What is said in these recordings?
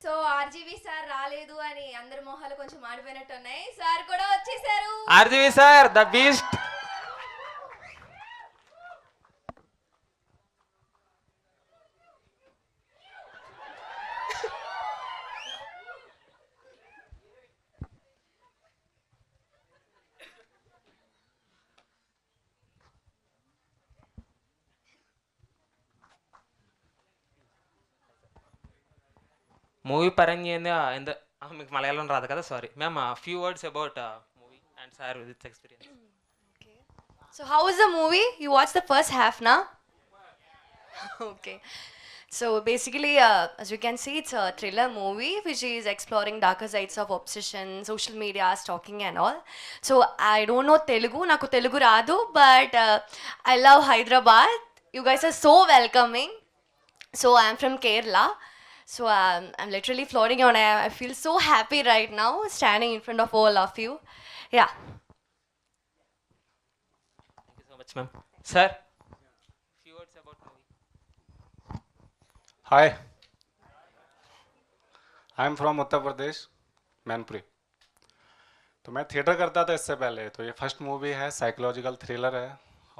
So RGV sir రాలేదు అని అందరి మొహాలు కొంచెం మాడిపోయినట్టు ఉన్నాయి. సార్ కూడా వచ్చేసారు. RGV sir the beast. Movie పరంగా మీకు మలయాళం రాదు కదా, sorry ma'am. Few words about movie and sir with experience. Okay. So how was the movie? You watched the first half now? Okay. So basically, as you can see, it's a thriller movie which is exploring darker sides of obsession, social media, stalking and all. So I don't know Telugu, naku Telugu radu, but I love Hyderabad. You guys are so welcoming. So I'm from Kerala. So I'm literally floating on air. I feel so happy right now standing in front of all of you. Yeah. Thank you so much ma'am. Sir few words about movie. Hi, I am from Uttar Pradesh, Mainpuri. तो मैं theatre करता था इससे पहले, तो ये first movie है, psychological thriller है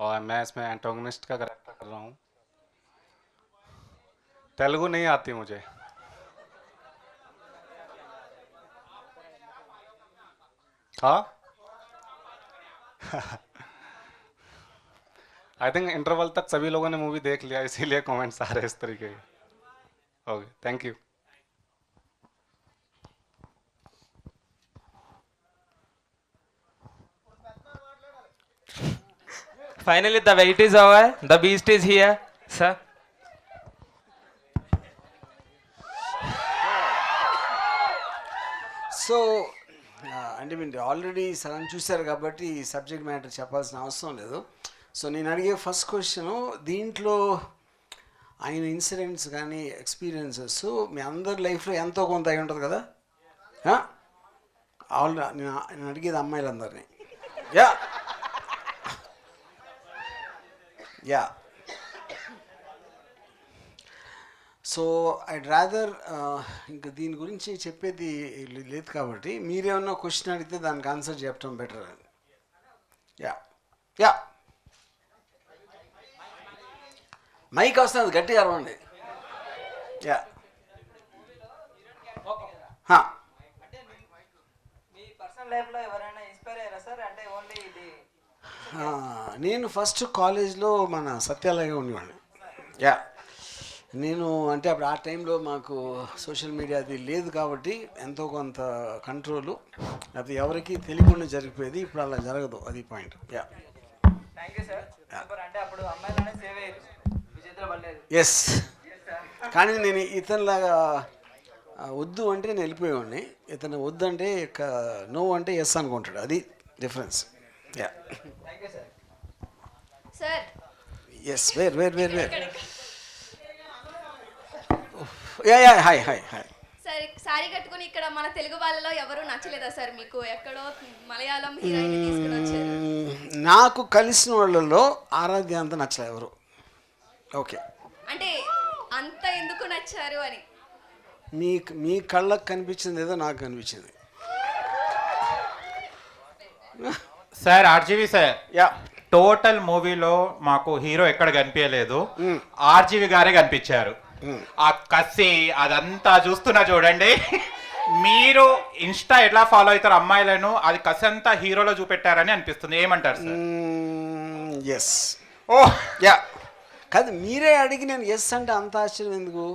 और मैं इसमें एंटागोनिस्ट का कैरेक्टर कर रहा हूँ। तेलुगु नहीं आती मुझे। हाँ आई थिंक इंटरवल तक सभी लोगों ने मूवी देख लिया, इसीलिए कमेंट्स आ रहे हैं इस तरीके के। Okay, thank you. Finally the wait is over, the beast is here. Sir so అంటే మీరు ఆల్రెడీ సగం చూశారు కాబట్టి ఈ సబ్జెక్ట్ మ్యాటర్ చెప్పాల్సిన అవసరం లేదు. సో నేను అడిగే ఫస్ట్ క్వశ్చను, దీంట్లో ఆయన ఇన్సిడెంట్స్ కానీ ఎక్స్పీరియన్సెస్ మీ అందరి లైఫ్లో ఎంతో కొంత అయి ఉంటుంది కదా. నేను అడిగేది అమ్మాయిలందరినీ. Yeah yeah so I'd rather ఇంకా దీని గురించి చెప్పేది లేదు కాబట్టి మీరేమన్నా క్వశ్చన్ అడిగితే దానికి ఆన్సర్ చెప్పడం బెటర్ అని. యా యా మైక్ వస్తుంది, గట్టిగా అరవండి. యా నేను ఫస్ట్ కాలేజ్లో మన సత్యాలయంగా ఉండేవాడిని. యా నేను అంటే అప్పుడు ఆ టైంలో మాకు సోషల్ మీడియా అది లేదు కాబట్టి ఎంతో కొంత కంట్రోలు అది ఎవరికి తెలియకుండా జరిగిపోయేది. ఇప్పుడు అలా జరగదు, అది పాయింట్. యా ఎస్, కానీ నేను ఇతనిలాగా వద్దు అంటే నేను వెళ్ళిపోయేవాడిని, ఇతను వద్దు అంటే నో అంటే ఎస్ అనుకుంటాడు, అది difference. Yeah sir yes where where where where yeah yeah hi hi hi. Sir sari కట్టుకుని ఇక్కడ మన తెలుగు వాళ్ళలో ఎవరు నచ్చలేదా సార్ మీకు? ఎక్కడో మలయాళం హీరోయిన్ తీసుకుని వచ్చారు. నాకు కలిసిన వాళ్ళలో ఆరాధ్య అంత నచ్చలేదు ఎవరు. ఓకే, అంటే అంత ఎందుకు నచ్చారు అని మీ కళ్ళకు కనిపించింది ఏదో నాకు కనిపించింది. Sir RGV sir, yeah total మూవీలో మాకు హీరో ఎక్కడ కనిపించలేదు, ఆర్జీవి గారే కనిపించారు. ఆ కసి అదంతా చూస్తున్నా చూడండి. మీరు ఇన్స్టా ఎట్లా ఫాలో అవుతారు అమ్మాయిలను, అది కసి అంతా హీరోలో చూపెట్టారని అనిపిస్తుంది. ఏమంటారు సార్? ఎస్. ఓ యా కాదు, మీరే అడిగి నేను ఎస్ అంటే అంత ఆశ్చర్యం ఎందుకు?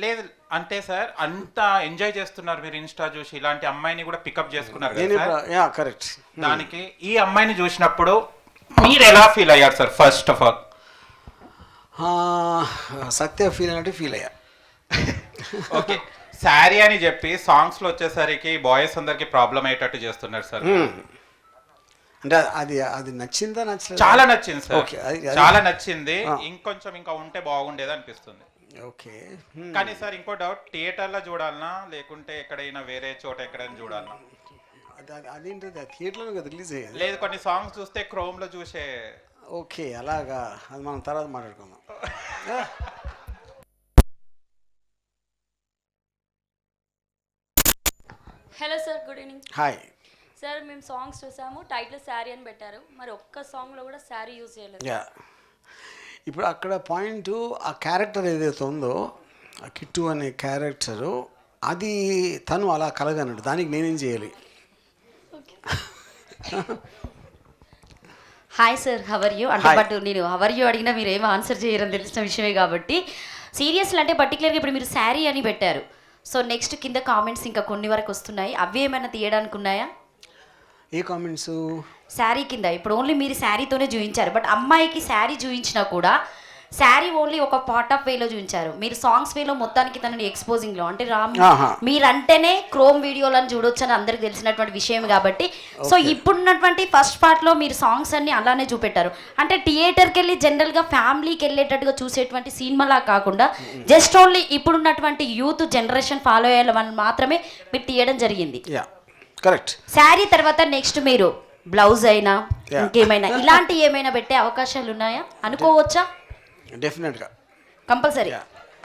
లేదు అంటే సార్ అంత ఎంజాయ్ చేస్తున్నారు మీరు ఇన్స్టా చూసి, ఇలాంటి అమ్మాయిని కూడా పికప్ చేసుకున్నారు కదా సార్. Yeah correct. దానికి ఈ అమ్మాయిని చూసినప్పుడు మీరు ఎలా ఫీల్ అయ్యారు sir? First of all Satya feel అంటే ఫీల్ అయ్యా. ఓకే, శారీ అని చెప్పి సాంగ్స్ లో వచ్చేసరికి బాయ్స్ అందరికి ప్రాబ్లం అయ్యేటట్టు చేస్తున్నారు సార్. అంటే అది అది నచ్చిందా నచ్చలేదు? చాలా నచ్చింది సార్. ఓకే, చాలా నచ్చింది. ఇంకొంచెం ఇంకా ఉంటే బాగుండేది అనిపిస్తుంది. ఓకే, కానీ సార్ ఇంకో డౌట్, థియేటర్ లో చూడాలనా లేకుంటే ఎక్కడైనా వేరే చోట ఎక్కడైనా చూడాలనా? అదేంటది థియేటర్లో కదా రిలీజ్ అయ్యేది. లేదు, కొన్ని సాంగ్స్ చూస్తే క్రోమ్ లో చూసే. ఓకే, అలాగా, అది మనం తర్వాత మాట్లాడుకుందాం. Hello sir, good evening hi. Sir. మేము సాంగ్స్ చూసాము, టైటిల్ శారీ అని పెట్టారు, మరి ఒక్క సాంగ్లో కూడా శారీ యూజ్ చేయలేదు. యా, ఇప్పుడు అక్కడ పాయింట్ ఆ క్యారెక్టర్ ఏదైతే ఉందో, ఆ కిట్టు అనే క్యారెక్టరు, అది తను అలా కలగనడు, దానికి నేనేం చేయాలి? హాయ్ సార్, హవర్ యూ అంటే Hi. బట్ నేను హవర్ యూ అడిగినా మీరు ఏం ఆన్సర్ చేయరని తెలిసిన విషయమే కాబట్టి సీరియస్లీ అంటే పర్టికులర్గా ఇప్పుడు మీరు శారీ అని పెట్టారు. సో నెక్స్ట్ కింద కామెంట్స్ ఇంకా కొన్ని వరకు వస్తున్నాయి, అవి ఏమైనా తీయడానికి ఉన్నాయా? ఏ కామెంట్స్? శారీ కింద ఇప్పుడు ఓన్లీ మీరు శారీతోనే చూపించారు, బట్ అమ్మాయికి శారీ చూపించినా కూడా శారీ ఓన్లీ ఒక పార్ట్ ఆఫ్ వేలో చూపించారు. మీరు సాంగ్స్ వేలో మొత్తానికి తనని ఎక్స్పోజింగ్లో అంటే ఆహా. మీరంటేనే క్రోమ్ వీడియోలను చూడొచ్చు అని అందరికి తెలిసినటువంటి విషయం కాబట్టి సో ఇప్పుడున్నటువంటి ఫస్ట్ పార్ట్లో మీరు సాంగ్స్ అన్ని అలానే చూపెట్టారు. అంటే థియేటర్కి వెళ్ళి జనరల్గా ఫ్యామిలీకి వెళ్ళేటట్టుగా చూసేటువంటి సినిమాలా కాకుండా జస్ట్ ఓన్లీ ఇప్పుడున్నటువంటి యూత్ జనరేషన్ ఫాలో అయ్యేలా మాత్రమే మీరు తీయడం జరిగింది. Yeah, correct. శారీ తర్వాత నెక్స్ట్ మీరు బ్లౌజ్ అయినా ఇంకేమైనా ఇలాంటి ఏమైనా పెట్టే అవకాశాలు ఉన్నాయా అనుకోవచ్చా? డెఫినెట్గా compulsory.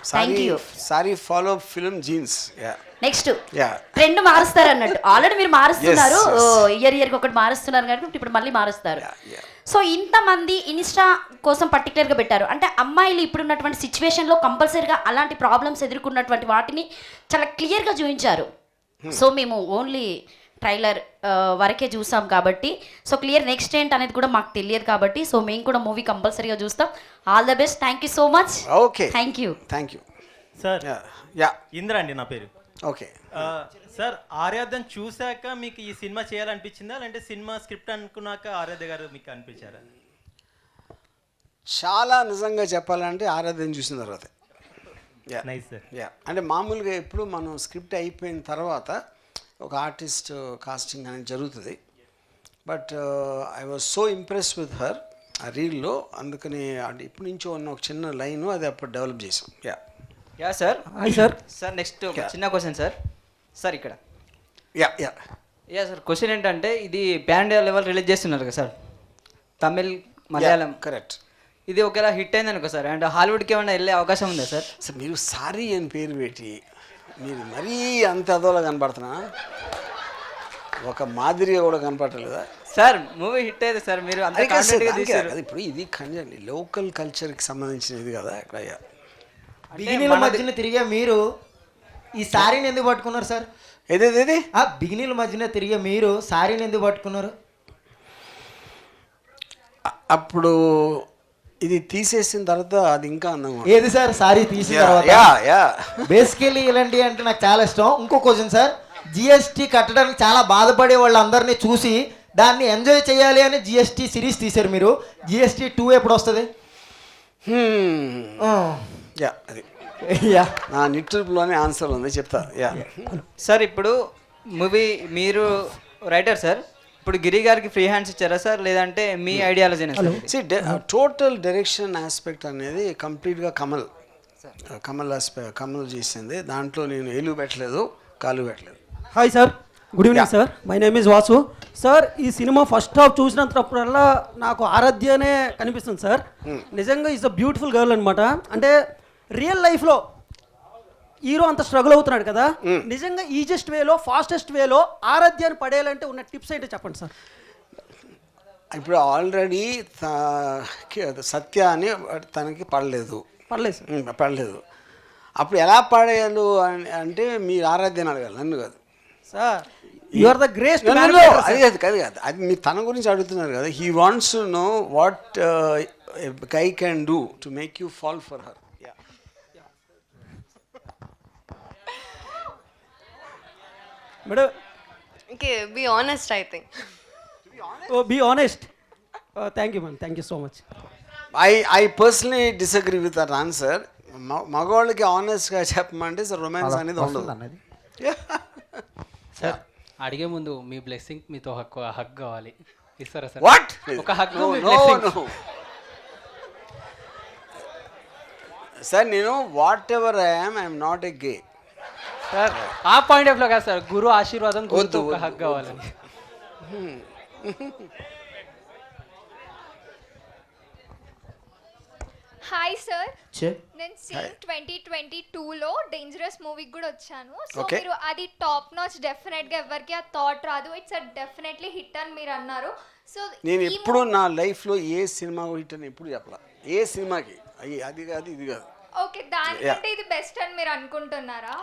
Thank you. Sorry follow film jeans. Yeah next yeah trend మారుస్తారు అన్నట్టు ఆల్రెడీ మీరు మారుస్తున్నారు, Yes, yes. ఇయర్కి ఒకటి మారుస్తున్నారు కాబట్టి ఇప్పుడు మళ్ళీ మారుస్తారు. yeah. సో ఇంతమంది ఇన్స్టా కోసం పర్టికులర్గా పెట్టారు అంటే అమ్మాయిలు ఇప్పుడున్నటువంటి సిచ్యువేషన్లో కంపల్సరీగా అలాంటి ప్రాబ్లమ్స్ ఎదుర్కొన్నటువంటి వాటిని చాలా క్లియర్గా చూపించారు. సో మేము ఓన్లీ ట్రైలర్ వరకే చూసాం కాబట్టి సో క్లియర్ నెక్స్ట్ ఏంటి అనేది కూడా మాకు తెలియదు కాబట్టి సో మేము కూడా మూవీ కంపల్సరీగా చూస్తాం. All the best. Thank you so much. Okay, thank you. Thank you sir. Yeah Indra అండి నా పేరు. ఓకే. సార్, ఆరాధ్యను చూశాక మీకు ఈ సినిమా చేయాలనిపించిందా, లేదంటే సినిమా స్క్రిప్ట్ అనుకున్నాక ఆరాధ్య గారు మీకు అనిపించారా? చాలా నిజంగా చెప్పాలంటే ఆరాధన చూసిన తర్వాత. Nice sir. యా, అంటే మామూలుగా ఎప్పుడు మనం స్క్రిప్ట్ అయిపోయిన తర్వాత ఒక ఆర్టిస్ట్ కాస్టింగ్ అనేది జరుగుతుంది. But I was so impress with her ఆ రీల్లో, అందుకని అంటే ఇప్పటి నుంచో ఉన్న ఒక చిన్న లైను అది అప్పుడు డెవలప్ చేసాం. Yeah yeah sir. Hi sir. Sir next ఒక చిన్న క్వశ్చన్ సార్. సార్ ఇక్కడ yeah yeah yeah sir, question ఏంటంటే ఇది పాన్ ఇండియా లెవెల్ రిలీజ్ చేస్తున్నారు కదా సార్, తమిళ్ మలయాళం. కరెక్ట్. ఇది ఒకవేళ హిట్ అయింది అనుకో సార్, అండ్ హాలీవుడ్కి ఏమైనా వెళ్ళే అవకాశం ఉందా సార్? సార్ మీరు సారీ అని పేరు పెట్టి మీరు మరీ అంత అదోలా కనపడుతున్నా, ఒక మాదిరిగా కూడా కనపడలేదా సార్? మూవీ హిట్ అయితే సార్ మీరు అంత కాన్ఫిడెంట్గా తీశారు. ఇప్పుడు ఇది కండి లోకల్ కల్చర్కి సంబంధించినది కదా ఇక్కడ. బిగినీల మధ్యన తిరిగే మీరు ఈ శారీని ఎందుకు పట్టుకున్నారు సార్? ఏదేది బిగినీల మధ్యన తిరిగే మీరు శారీని ఎందుకు పట్టుకున్నారు? అప్పుడు ఇది తీసేసిన తర్వాత అది ఇంకా అందంగా ఏది సార్ శారీ తీసిన తర్వాత? బేసికలీ ఇలాంటి అంటే నాకు చాలా ఇష్టం. ఇంకో క్వశ్చన్ సార్, జిఎస్టీ కట్టడానికి చాలా బాధపడే వాళ్ళందరినీ చూసి దాన్ని ఎంజాయ్ చేయాలి అని జిఎస్టీ సిరీస్ తీశారు మీరు. జిఎస్టీ 2 ఎప్పుడు వస్తుంది? యా అది యా నా నిట్టూపులోనే ఆన్సర్ ఉంది, చెప్తా. యా సార్ ఇప్పుడు మూవీ మీరు రైటర్ సార్, ఇప్పుడు గిరి గారికి ఫ్రీ హ్యాండ్స్ ఇచ్చారా సార్, లేదంటే మీ ఐడియాలజీనా సార్? టోటల్ డైరెక్షన్ ఆస్పెక్ట్ అనేది కంప్లీట్గా కమల్ చేసింది. దాంట్లో నేను ఏలు పెట్టలేదు, కాలు పెట్టలేదు. Hi sir, good evening sir. My name is Vasu sir. ఈ సినిమా ఫస్ట్ హాఫ్ చూసినంతప్పుడల్లా నాకు ఆరాధ్యనే కనిపిస్తుంది సార్. నిజంగా ఈజ్ అ బ్యూటిఫుల్ గర్ల్ అనమాట. అంటే రియల్ లైఫ్లో హీరో అంత స్ట్రగుల్ అవుతున్నాడు కదా, నిజంగా ఈజెస్ట్ వేలో ఫాస్టెస్ట్ వేలో ఆరాధ్యాన్ని పడేయాలంటే ఉన్న టిప్స్ ఏంటో చెప్పండి సార్. ఇప్పుడు ఆల్రెడీ సత్య అని తనకి పడలేదు పడలేదు. అప్పుడు ఎలా పడేయాలి అంటే మీరు ఆరాధ్యాన్ని అడగాలి, నన్ను కాదు sir. You are the great. అది కాదు అది మీరు తన గురించి అడుగుతున్నారు కదా. He wants to know what guy can do to make you fall for her. Madam, Okay, be honest, I think. Be honest. Thank you ma'am, thank you so much. I personally disagree with that answer. మగవాళ్ళకి ఆనెస్ట్గా చెప్పమంటే romance అనేది ఉండదు. Sir అడిగే ముందు మీ blessing మీతో హక్ కావాలి, ఇస్తారా సార్? వాట్? ఒక హక్. సార్ నేను what ever I'm not a gay sir. ఆ పాయింట్ ఆఫ్ లో కాదు సార్, గురు ఆశీర్వాదం, గురుతో ఒక హక్ కావాలి. Hi sir. నేను సీన్ 2022లో డేంజరస్ మూవీకి కూడా వచ్చాను. So Okay. మీరు అది టాప్ నాచ్ డెఫినెట్ గా ఎవరికి ఆ థాట్ రాదు. ఇట్స్ డెఫినెట్లీ హిట్ అని మీరు అన్నారు. సో నేను ఎప్పుడు నా లైఫ్లో ఏ సినిమా హిట్ అని ఎప్పుడు చెప్పాల. ఏ సినిమాకి అది కాదు ఇది కాదు. ఓకే, దానికంటే ఇది బెస్ట్ అని మీరు అనుకుంటున్నారా?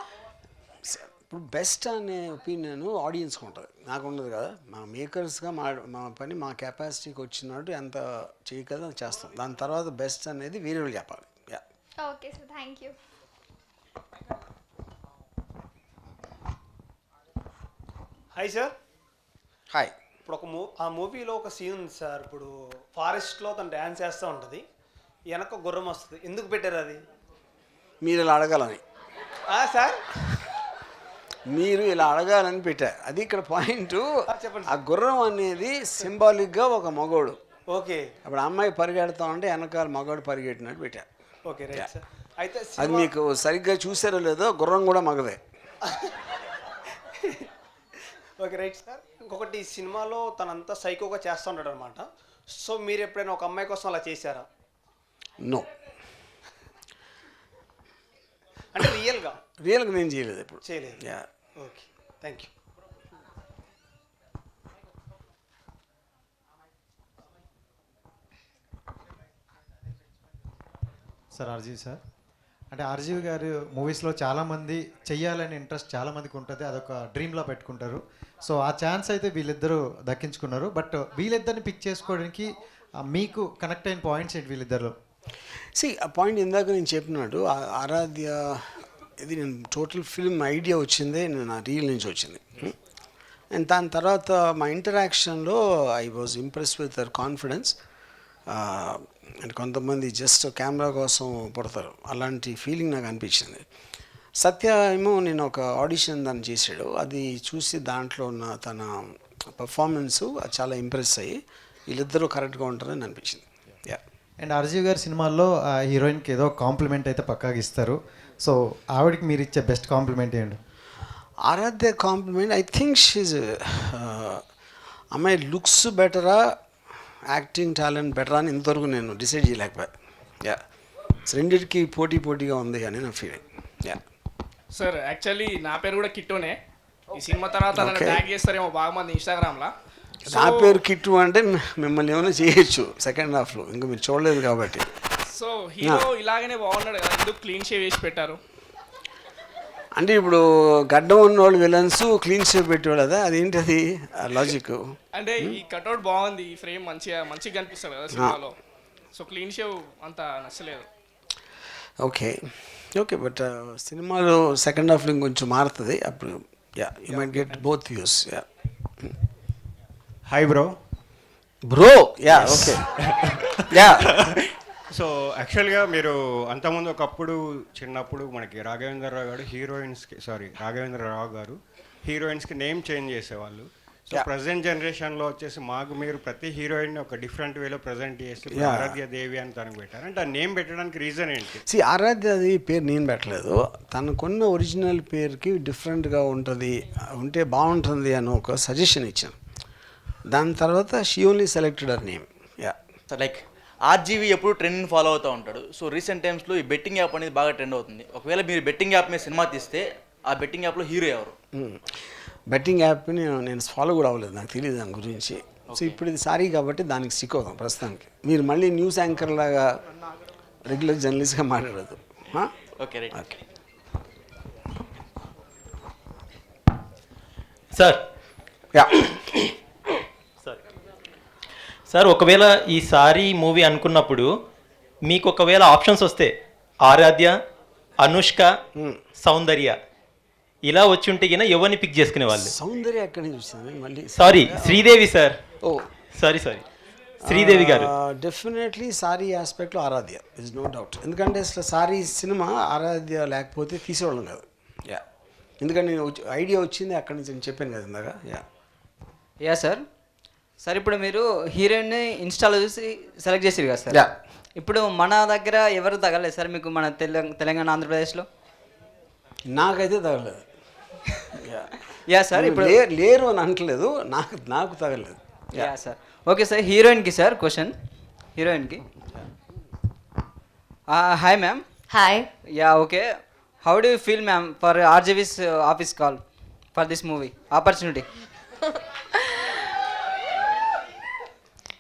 ఇప్పుడు బెస్ట్ అనే ఒపీనియన్ ఆడియన్స్కి ఉంటుంది, నాకు ఉండదు కదా. మా మేకర్స్గా మా పని మా కెపాసిటీకి వచ్చినట్టు ఎంత చేయగలదో అది చేస్తాం. దాని తర్వాత బెస్ట్ అనేది వేరే వాళ్ళు చెప్పాలి. Yeah okay sir, thank you. Hi sir. Hi. ఇప్పుడు ఆ మూవీలో ఒక సీన్ ఉంది సార్. ఇప్పుడు ఫారెస్ట్లో తను డ్యాన్స్ చేస్తూ ఉంటుంది, వెనక గుర్రం వస్తుంది. ఎందుకు పెట్టారు అది? మీరు ఇలా అడగాలని సార్, మీరు ఇలా అడగాలని పెట్టారు. అది ఇక్కడ పాయింట్. చెప్పండి. ఆ గుర్రం అనేది సింబాలిక్గా ఒక మగోడు. ఓకే అప్పుడు అమ్మాయి పరిగెడతా ఉంటే వెనకాల మగోడు పరిగెట్టినట్టు పెట్టారు. Okay right sir. అయితే అది మీకు సరిగ్గా చూసారో లేదో, గుర్రం కూడా మగదే. Okay right sir. ఇంకొకటి, సినిమాలో తనంతా సైకోగా చేస్తూ ఉంటాడు అనమాట. సో మీరు ఎప్పుడైనా ఒక అమ్మాయి కోసం అలా చేశారా? నో, అంటే రియల్గా నేను చేయలేదు ఇప్పుడు. చేయలేదు. Yeah. Okay, thank you. Sir RGV sir, అంటే ఆర్జీవి గారు మూవీస్లో చాలామంది చెయ్యాలని ఇంట్రెస్ట్ చాలామందికి ఉంటుంది, అదొక డ్రీమ్లో పెట్టుకుంటారు. సో ఆ ఛాన్స్ అయితే వీళ్ళిద్దరూ దక్కించుకున్నారు. బట్ వీళ్ళిద్దరిని పిక్ చేసుకోవడానికి మీకు కనెక్ట్ అయిన పాయింట్స్ ఏంటి వీళ్ళిద్దరిలో? ఆ పాయింట్ ఇందాక నేను చెప్పినట్టు ఆరాధ్య ఇది నేను టోటల్ ఫిల్మ్ ఐడియా వచ్చిందే నా రీల్ నుంచి వచ్చింది. అండ్ దాని తర్వాత మా ఇంటరాక్షన్లో I was impress with her confidence. And కొంతమంది జస్ట్ కెమెరా కోసం పడతారు, అలాంటి ఫీలింగ్ నాకు అనిపించింది. సత్య ఏమో నేను ఒక ఆడిషన్ దాన్ని చేశాడు, అది చూసి దాంట్లో ఉన్న తన పర్ఫార్మెన్సు చాలా ఇంప్రెస్ అయ్యి వీళ్ళిద్దరూ కరెక్ట్గా ఉంటారని అనిపించింది. యా. అండ్ ఆర్జీవి గారి సినిమాల్లో ఆ హీరోయిన్కి ఏదో కాంప్లిమెంట్ అయితే పక్కాగా ఇస్తారు. సో ఆవిడకి మీరు ఇచ్చే బెస్ట్ కాంప్లిమెంట్ ఏంటి? ఆరాధ్య కాంప్లిమెంట్ ఐ థింక్ షీజ్ అమ్మాయి లుక్స్ బెటరా, యాక్టింగ్ టాలెంట్ బెటరా అని ఇంతవరకు నేను డిసైడ్ చేయలేకపోయా. యా, రెండింటికి పోటీగా ఉంది అని నా ఫీలింగ్. యా సార్, యాక్చువల్లీ నా పేరు కూడా కిట్టోనే. ఈ సినిమా తర్వాత నన్ను ట్యాగ్ చేస్తారేమో బాగా మంది ఇన్స్టాగ్రామ్లో. నా పేరు కిట్టు అంటే మిమ్మల్ని ఏమైనా చేయొచ్చు సెకండ్ హాఫ్లో, ఇంకా మీరు చూడలేదు కాబట్టి. సో హీరో ఇలాగనే బాగున్నాడు కదా, ఎందుకు క్లీన్ షేవ్ వేసి పెట్టారు? అంటే ఇప్పుడు గడ్డం ఉన్నవాళ్ళు విలన్స్, క్లీన్ షేవ్ పెట్టేవాళ్ళు కదా, అదేంటి అది లాజిక్? అంటే ఈ కట్అవుట్ బాగుంది, ఈ ఫ్రేమ్ మంచిగా కనిపిస్తుంది కదా సినిమాలో. సో క్లీన్ షేవ్ అంత నచ్చలేదు. ఓకే బట్ సినిమాలో సెకండ్ హాఫ్లో ఇంకొంచెం మారుతుంది అప్పుడు. Yeah, you might get both views. Yeah. Hi bro. Yeah okay. Yeah. So యాక్చువల్గా మీరు అంతకుముందు ఒకప్పుడు చిన్నప్పుడు మనకి రాఘవేంద్రరావు గారు హీరోయిన్స్కి నేమ్ చేంజ్ చేసేవాళ్ళు. సో ప్రజెంట్ జనరేషన్లో వచ్చేసి మాకు మీరు ప్రతి హీరోయిన్ ఒక డిఫరెంట్ వేలో ప్రజెంట్ చేసి ఆరాధ్య దేవి అని తనకు పెట్టారు. అంటే ఆ నేమ్ పెట్టడానికి రీజన్ ఏంటి? ఆరాధ్య దేవి పేరు నేను పెట్టలేదు, తనకున్న ఒరిజినల్ పేరుకి డిఫరెంట్గా ఉంటే బాగుంటుంది అని ఒక సజెషన్ ఇచ్చాను. దాని తర్వాత she only selected her name. Yeah. Like RGV ఎప్పుడు ట్రెండ్ని ఫాలో అవుతూ ఉంటాడు. సో రీసెంట్ టైమ్స్లో ఈ బెట్టింగ్ యాప్ అనేది బాగా ట్రెండ్ అవుతుంది. ఒకవేళ మీరు బెట్టింగ్ యాప్ మీద సినిమా తీస్తే ఆ బెట్టింగ్ యాప్లో హీరో ఎవరు? బెట్టింగ్ యాప్ని నేను ఫాలో కూడా అవ్వలేదు, నాకు తెలియదు దాని గురించి. సో ఇప్పుడు ఇది సారీ కాబట్టి దానికి స్టిక్ అవుతాం ప్రస్తుతానికి. మీరు మళ్ళీ న్యూస్ యాంకర్ లాగా రెగ్యులర్ జర్నలిస్ట్గా మాట్లాడదు. Okay right. Okay sir. Yeah sir, ఒకవేళ ఈ సారీ మూవీ అనుకున్నప్పుడు మీకు ఒకవేళ ఆప్షన్స్ వస్తే ఆరాధ్య, అనుష్క, సౌందర్య ఇలా వచ్చి ఉంటే గిన ఎవరిని పిక్ చేసుకునే వాళ్ళు? సౌందర్య ఎక్కడి నుంచి వచ్చింది మళ్ళీ? Sorry, Sridevi sir. Sorry Sridevi గారు. డెఫినెట్లీ సారీ ఆస్పెక్ట్లో ఆరాధ్య ఇస్ నో డౌట్. ఎందుకంటే అసలు సారీ సినిమా ఆరాధ్య లేకపోతే తీసేవాళ్ళం కాదు. యా, ఎందుకంటే నేను ఐడియా వచ్చింది అక్కడి నుంచి నేను చెప్పాను కదా ఇందాక. Yeah sir. సార్ ఇప్పుడు మీరు హీరోయిన్ని ఇన్స్టాలో చూసి సెలెక్ట్ చేసారు కదా సార్. యా. ఇప్పుడు మన దగ్గర ఎవరు తగలేదు సార్ మీకు మన తెలంగాణ ఆంధ్రప్రదేశ్లో? నాకైతే తగలేదు. Yeah sir. ఇప్పుడు లేరు అని అంటలేదు, నాకు తగలేదు. Yeah sir. ఓకే సార్, హీరోయిన్కి సార్ క్వశ్చన్. హీరోయిన్కి Hi, ma'am. Hi. Yeah, okay. How do you feel, ma'am, for RGV's office call for this movie opportunity?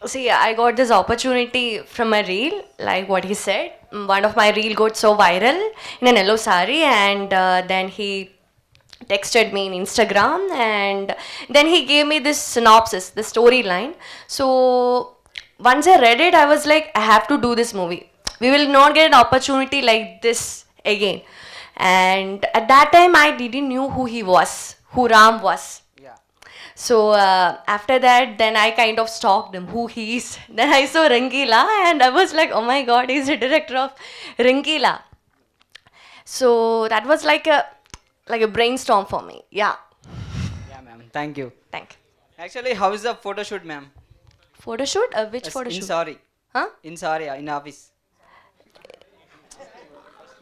See, I got this opportunity from a reel, like what he said. One of my reel got so viral in an yellow sari, and then he texted me in Instagram, and then he gave me this synopsis, the storyline. So once I read it, I was like, I have to do this movie. We will not get an opportunity like this again. And at that time, I didn't know who he was, who Ram was. So after that, then I kind of stalked him, who he is. Then I saw Rangila, and I was like, oh my god, he's the director of Rangila. So that was like a brainstorm for me. Yeah. Yeah, ma'am. Thank you. Thank you. Actually, how is the photo shoot, ma'am? Photo shoot? Which Yes, photo in shoot? sari. Huh? In sari, in office.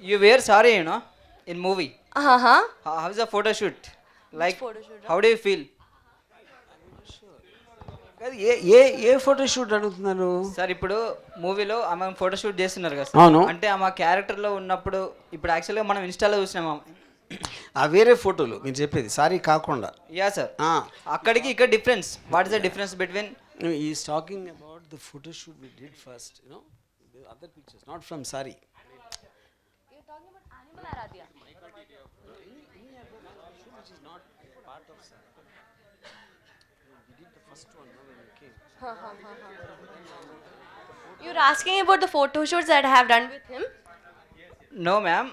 You wear sari, you know, in movie. Uh-huh. How is the photo shoot? Like, photo shoot, how do you feel? A photo shoot అడుగుతున్నారు? Sir ఇప్పుడు మూవీలో ఆమె photo shoot చేస్తున్నారు కదా అవును. Sir, అంటే ఆమె క్యారెక్టర్లో ఉన్నప్పుడు ఇప్పుడు యాక్చువల్గా మనం ఇన్స్టాలో చూసినాము. ఆ వేరే ఫోటోలు మీరు చెప్పేది సారీ కాకుండా. యా సార్, అక్కడికి ఇక్కడ difference. What is the difference between? Is talking about the photo shoot we did first, you know, the other pictures, not from sorry. You're talking about Animal Aradhya. You're asking about the photo shoots that I have done with him? No, ma'am.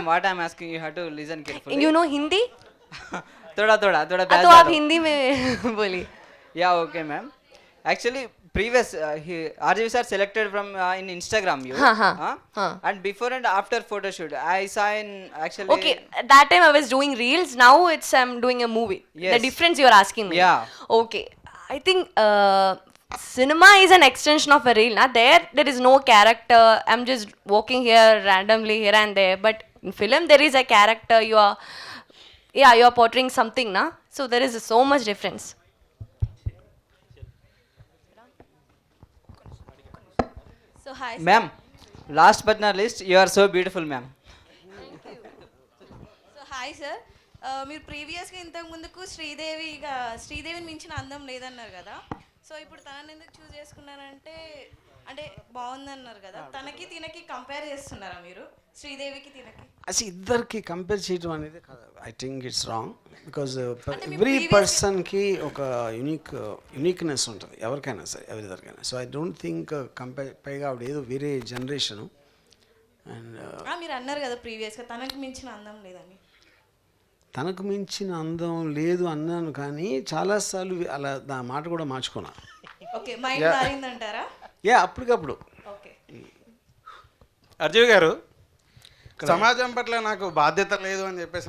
What I'm asking, you have to listen carefully. You know Hindi? थोड़ा तो आप हिंदी में बोलिए. Yeah, okay, ma'am. Actually, previous RGV sir selected from in Instagram you. And before and after photo shoot, I saw in actually. Okay, at that time I was doing reels. Now I'm doing a movie. Yes. The difference you're asking me. Yeah. Okay, I think cinema is an extension of a reel. Now there is no character. I'm just walking here randomly here and there. But in film there is a character. You are portraying something, na. So there is so much difference. So hi, sir. Ma'am, last but not least, you are so beautiful, ma'am. So hi sir, మీరు ప్రీవియస్గా ఇంతకు ముందుకు శ్రీదేవిని మించిన అందం లేదన్నారు కదా, so ఇప్పుడు తనని ఎందుకు చూస్ చేసుకున్నారంటే, అంటే బాగుందన్నారు కదా, తనకి తినకి కంపేర్ చేస్తున్నారా మీరు? శ్రీదేవికి తినకి అసలు ఇద్దరికి కంపేర్ చేయడం అనేది I think it's wrong. Because every పర్సన్కి ఒక యునిక్నెస్ ఉంటుంది, ఎవరికైనా సరే, ఎవరిదరికైనా. సో ఐ డోంట్ థింక్ పైగా ఆవిడ ఏదో వేరే జనరేషను. అండ్ మీరు అన్నారు కదా ప్రీవియస్గా తనకి మించిన అందం లేదని. తనకు మించిన అందం లేదు అన్నాను, కానీ చాలాసార్లు అలా నా మాట కూడా మార్చుకున్నా. Okay, mind మారిందంటారా? అప్పటికప్పుడు. ఓకే. అర్జువ్ గారు, సమాజం పట్ల నాకు బాధ్యత లేదు అని చెప్పేసి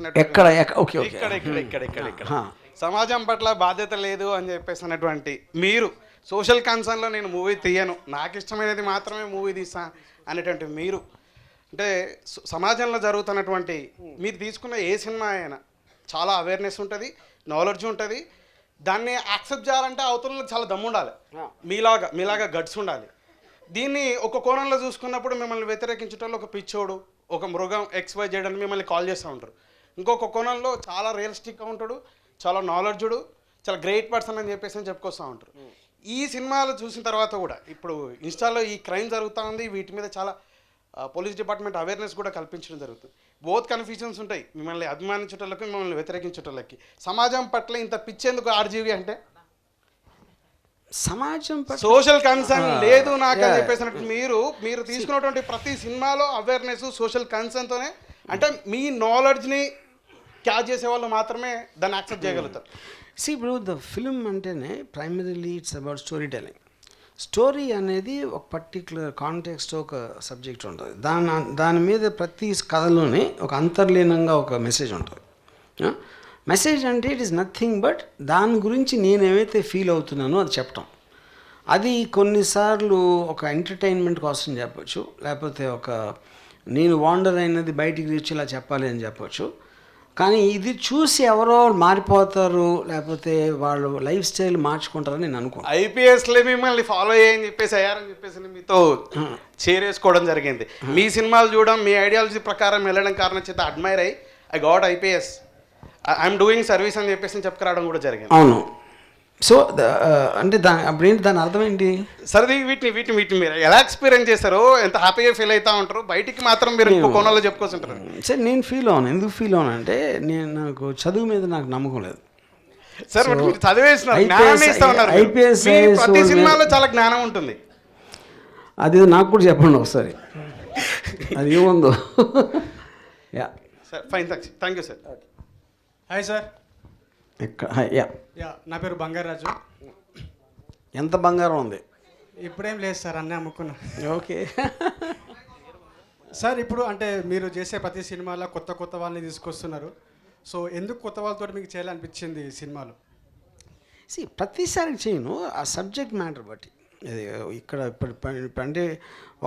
సమాజం పట్ల బాధ్యత లేదు అని చెప్పేసినటువంటి మీరు, సోషల్ కన్సర్న్లో నేను మూవీ తీయను, నాకు ఇష్టమైనది మాత్రమే మూవీ తీసా అనేటువంటి మీరు, అంటే సమాజంలో జరుగుతున్నటువంటి మీరు తీసుకున్న ఏ సినిమా అయినా చాలా అవేర్నెస్ ఉంటుంది, నాలెడ్జ్ ఉంటుంది. దాన్ని యాక్సెప్ట్ చేయాలంటే అవతల చాలా దమ్ము ఉండాలి, మీలాగా గట్స్ ఉండాలి. దీన్ని ఒక కోణంలో చూసుకున్నప్పుడు మిమ్మల్ని వ్యతిరేకించడంలో ఒక పిచ్చోడు, ఒక మృగం, XY చేయడానికి మిమ్మల్ని కాల్ చేస్తూ ఉంటారు. ఇంకొక కోణంలో చాలా రియలిస్టిక్గా ఉంటాడు, చాలా నాలెడ్జుడు, చాలా గ్రేట్ పర్సన్ అని చెప్పేసి చెప్పుకొస్తూ ఉంటారు. ఈ సినిమాలు చూసిన తర్వాత కూడా ఇప్పుడు ఇన్స్టాలో ఈ క్రైమ్ జరుగుతూ ఉంది, వీటి మీద చాలా పోలీస్ డిపార్ట్మెంట్ అవేర్నెస్ కూడా కల్పించడం జరుగుతుంది. బోత్ కన్ఫ్యూజన్స్ ఉంటాయి, మిమ్మల్ని అభిమానించటోళ్ళకి, మిమ్మల్ని వ్యతిరేకించటోళ్ళకి. సమాజం పట్ల ఇంత పిచ్చేందుకు ఆర్జీవి అంటే? సమాజం సోషల్ కన్సర్న్ లేదు నాకు అని చెప్పేసినట్టు మీరు తీసుకున్నటువంటి ప్రతి సినిమాలో అవేర్నెస్, సోషల్ కన్సర్న్తోనే, అంటే మీ నాలెడ్జ్ని క్యాచ్ చేసే వాళ్ళు మాత్రమే దాన్ని యాక్సెప్ట్ చేయగలుగుతారు. ఇప్పుడు ద ఫిల్మ్ అంటేనే primarily it's about story telling. Story అనేది ఒక పర్టిక్యులర్ కాంటెక్స్ట్, ఒక సబ్జెక్ట్ ఉంటుంది. దాని మీద ప్రతి కథలోనే ఒక అంతర్లీనంగా ఒక మెసేజ్ ఉంటుంది. మెసేజ్ అంటే ఇట్ ఈస్ నథింగ్ బట్ దాని గురించి నేను ఏమైతే ఫీల్ అవుతున్నానో అది చెప్పటం. అది కొన్నిసార్లు ఒక ఎంటర్టైన్మెంట్ కోసం చెప్పొచ్చు, లేకపోతే ఒక నేను వాండర్ అయినది బయటికి వచ్చి ఇలా చెప్పాలి అని చెప్పొచ్చు. కానీ ఇది చూసి ఎవరో మారిపోతారు, లేకపోతే వాళ్ళు లైఫ్ స్టైల్ మార్చుకుంటారని నేను అనుకో. ఐపీఎస్లే మిమ్మల్ని ఫాలో అయ్యని చెప్పేసి అయ్యారని చెప్పేసి మీతో చేరేసుకోవడం జరిగింది. మీ సినిమాలు చూడడం, మీ ఐడియాలజీ ప్రకారం వెళ్ళడం కారణం చేత అడ్మైర్ అయ్యి I got IPS, I'm doing service అని చెప్పేసి చెప్పుకురావడం కూడా జరిగింది. అవును. సో అంటే అప్పుడేంటి దాని అర్థం ఏంటి? సరే వీటిని మీరు ఎలా ఎక్స్పీరియన్స్ చేస్తారో, ఎంత హ్యాపీగా ఫీల్ అవుతా ఉంటారో, బయటికి మాత్రం మీరు ఇంకో కోణంలో చెప్పుకోవాల్సింటారు. సరే, నేను ఫీల్ అవును. ఎందుకు ఫీల్ అవును అంటే నాకు చదువు మీద నాకు నమ్మకం లేదు. సార్ మీరు చదివేస్తున్నారు, జ్ఞానాన్ని ఇస్తా ఉన్నారు. ఐపీఎస్ ప్రతి సినిమాలో చాలా జ్ఞానం ఉంటుంది. అది నాకు కూడా చెప్పండి ఒకసారి, అది ఏముందో. Yeah sir, fine, thank you sir. Hi sir. Yeah, నా పేరు బంగారాజు. ఎంత బంగారం ఉంది? ఇప్పుడేం లేదు సార్, అన్నీ అమ్ముకున్నా. ఓకే సార్, ఇప్పుడు అంటే మీరు చేసే ప్రతి సినిమాలో కొత్త కొత్త వాళ్ళని తీసుకొస్తున్నారు. సో ఎందుకు కొత్త వాళ్ళతో మీకు చేయాలనిపించింది సినిమాలు? ప్రతిసారి చేయను, ఆ సబ్జెక్ట్ మ్యాటర్ బట్టి. అది ఇక్కడ ఇప్పుడు అంటే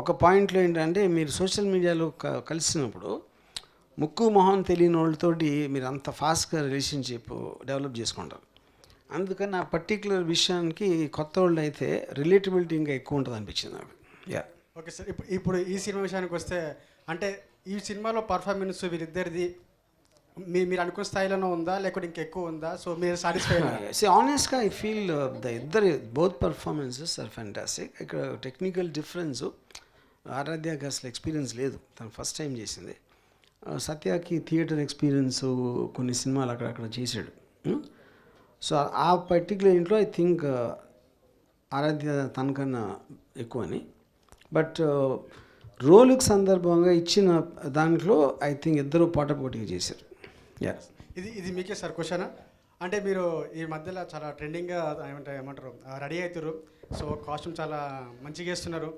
ఒక పాయింట్లో ఏంటంటే, మీరు సోషల్ మీడియాలో కలిసినప్పుడు ముక్కు మొహం తెలియని వాళ్ళతోటి మీరు అంత ఫాస్ట్గా రిలేషన్షిప్ డెవలప్ చేసుకుంటారు. అందుకని ఆ పర్టికులర్ విషయానికి కొత్త వాళ్ళు అయితే రిలేటబిలిటీ ఇంకా ఎక్కువ ఉంటుంది అనిపించింది నాకు. Yeah, okay sir. ఇప్పుడు ఈ సినిమా విషయానికి వస్తే, అంటే ఈ సినిమాలో పర్ఫార్మెన్స్ వీరిద్దరిది మీరు అనుకున్న స్థాయిలోనే ఉందా, లేకపోతే ఇంకెక్కువ ఉందా? సో మీరు సాటిస్ఫై? ఆనెస్ట్గా I feel both performances are fantastic. ఇక్కడ టెక్నికల్ డిఫరెన్స్, ఆరాధ్యకి అసలు ఎక్స్పీరియన్స్ లేదు, తను ఫస్ట్ టైం చేసింది. సత్యకి థియేటర్ ఎక్స్పీరియన్స్ కొన్ని సినిమాలు అక్కడక్కడ చేశాడు. సో ఆ పర్టికులర్ ఇంట్లో ఐ థింక్ ఆరాధ్య తనకన్నా ఎక్కువని. బట్ రోలుకి సందర్భంగా ఇచ్చిన దాంట్లో ఐ థింక్ ఇద్దరు పోటాపోటీగా చేశారు. యా, ఇది మీకే సార్ క్వశ్చన్. అంటే మీరు ఈ మధ్యలో చాలా ట్రెండింగ్గా ఏమంటారు రెడీ అవుతారు. సో కాస్ట్యూమ్ చాలా మంచిగా వేస్తున్నారు,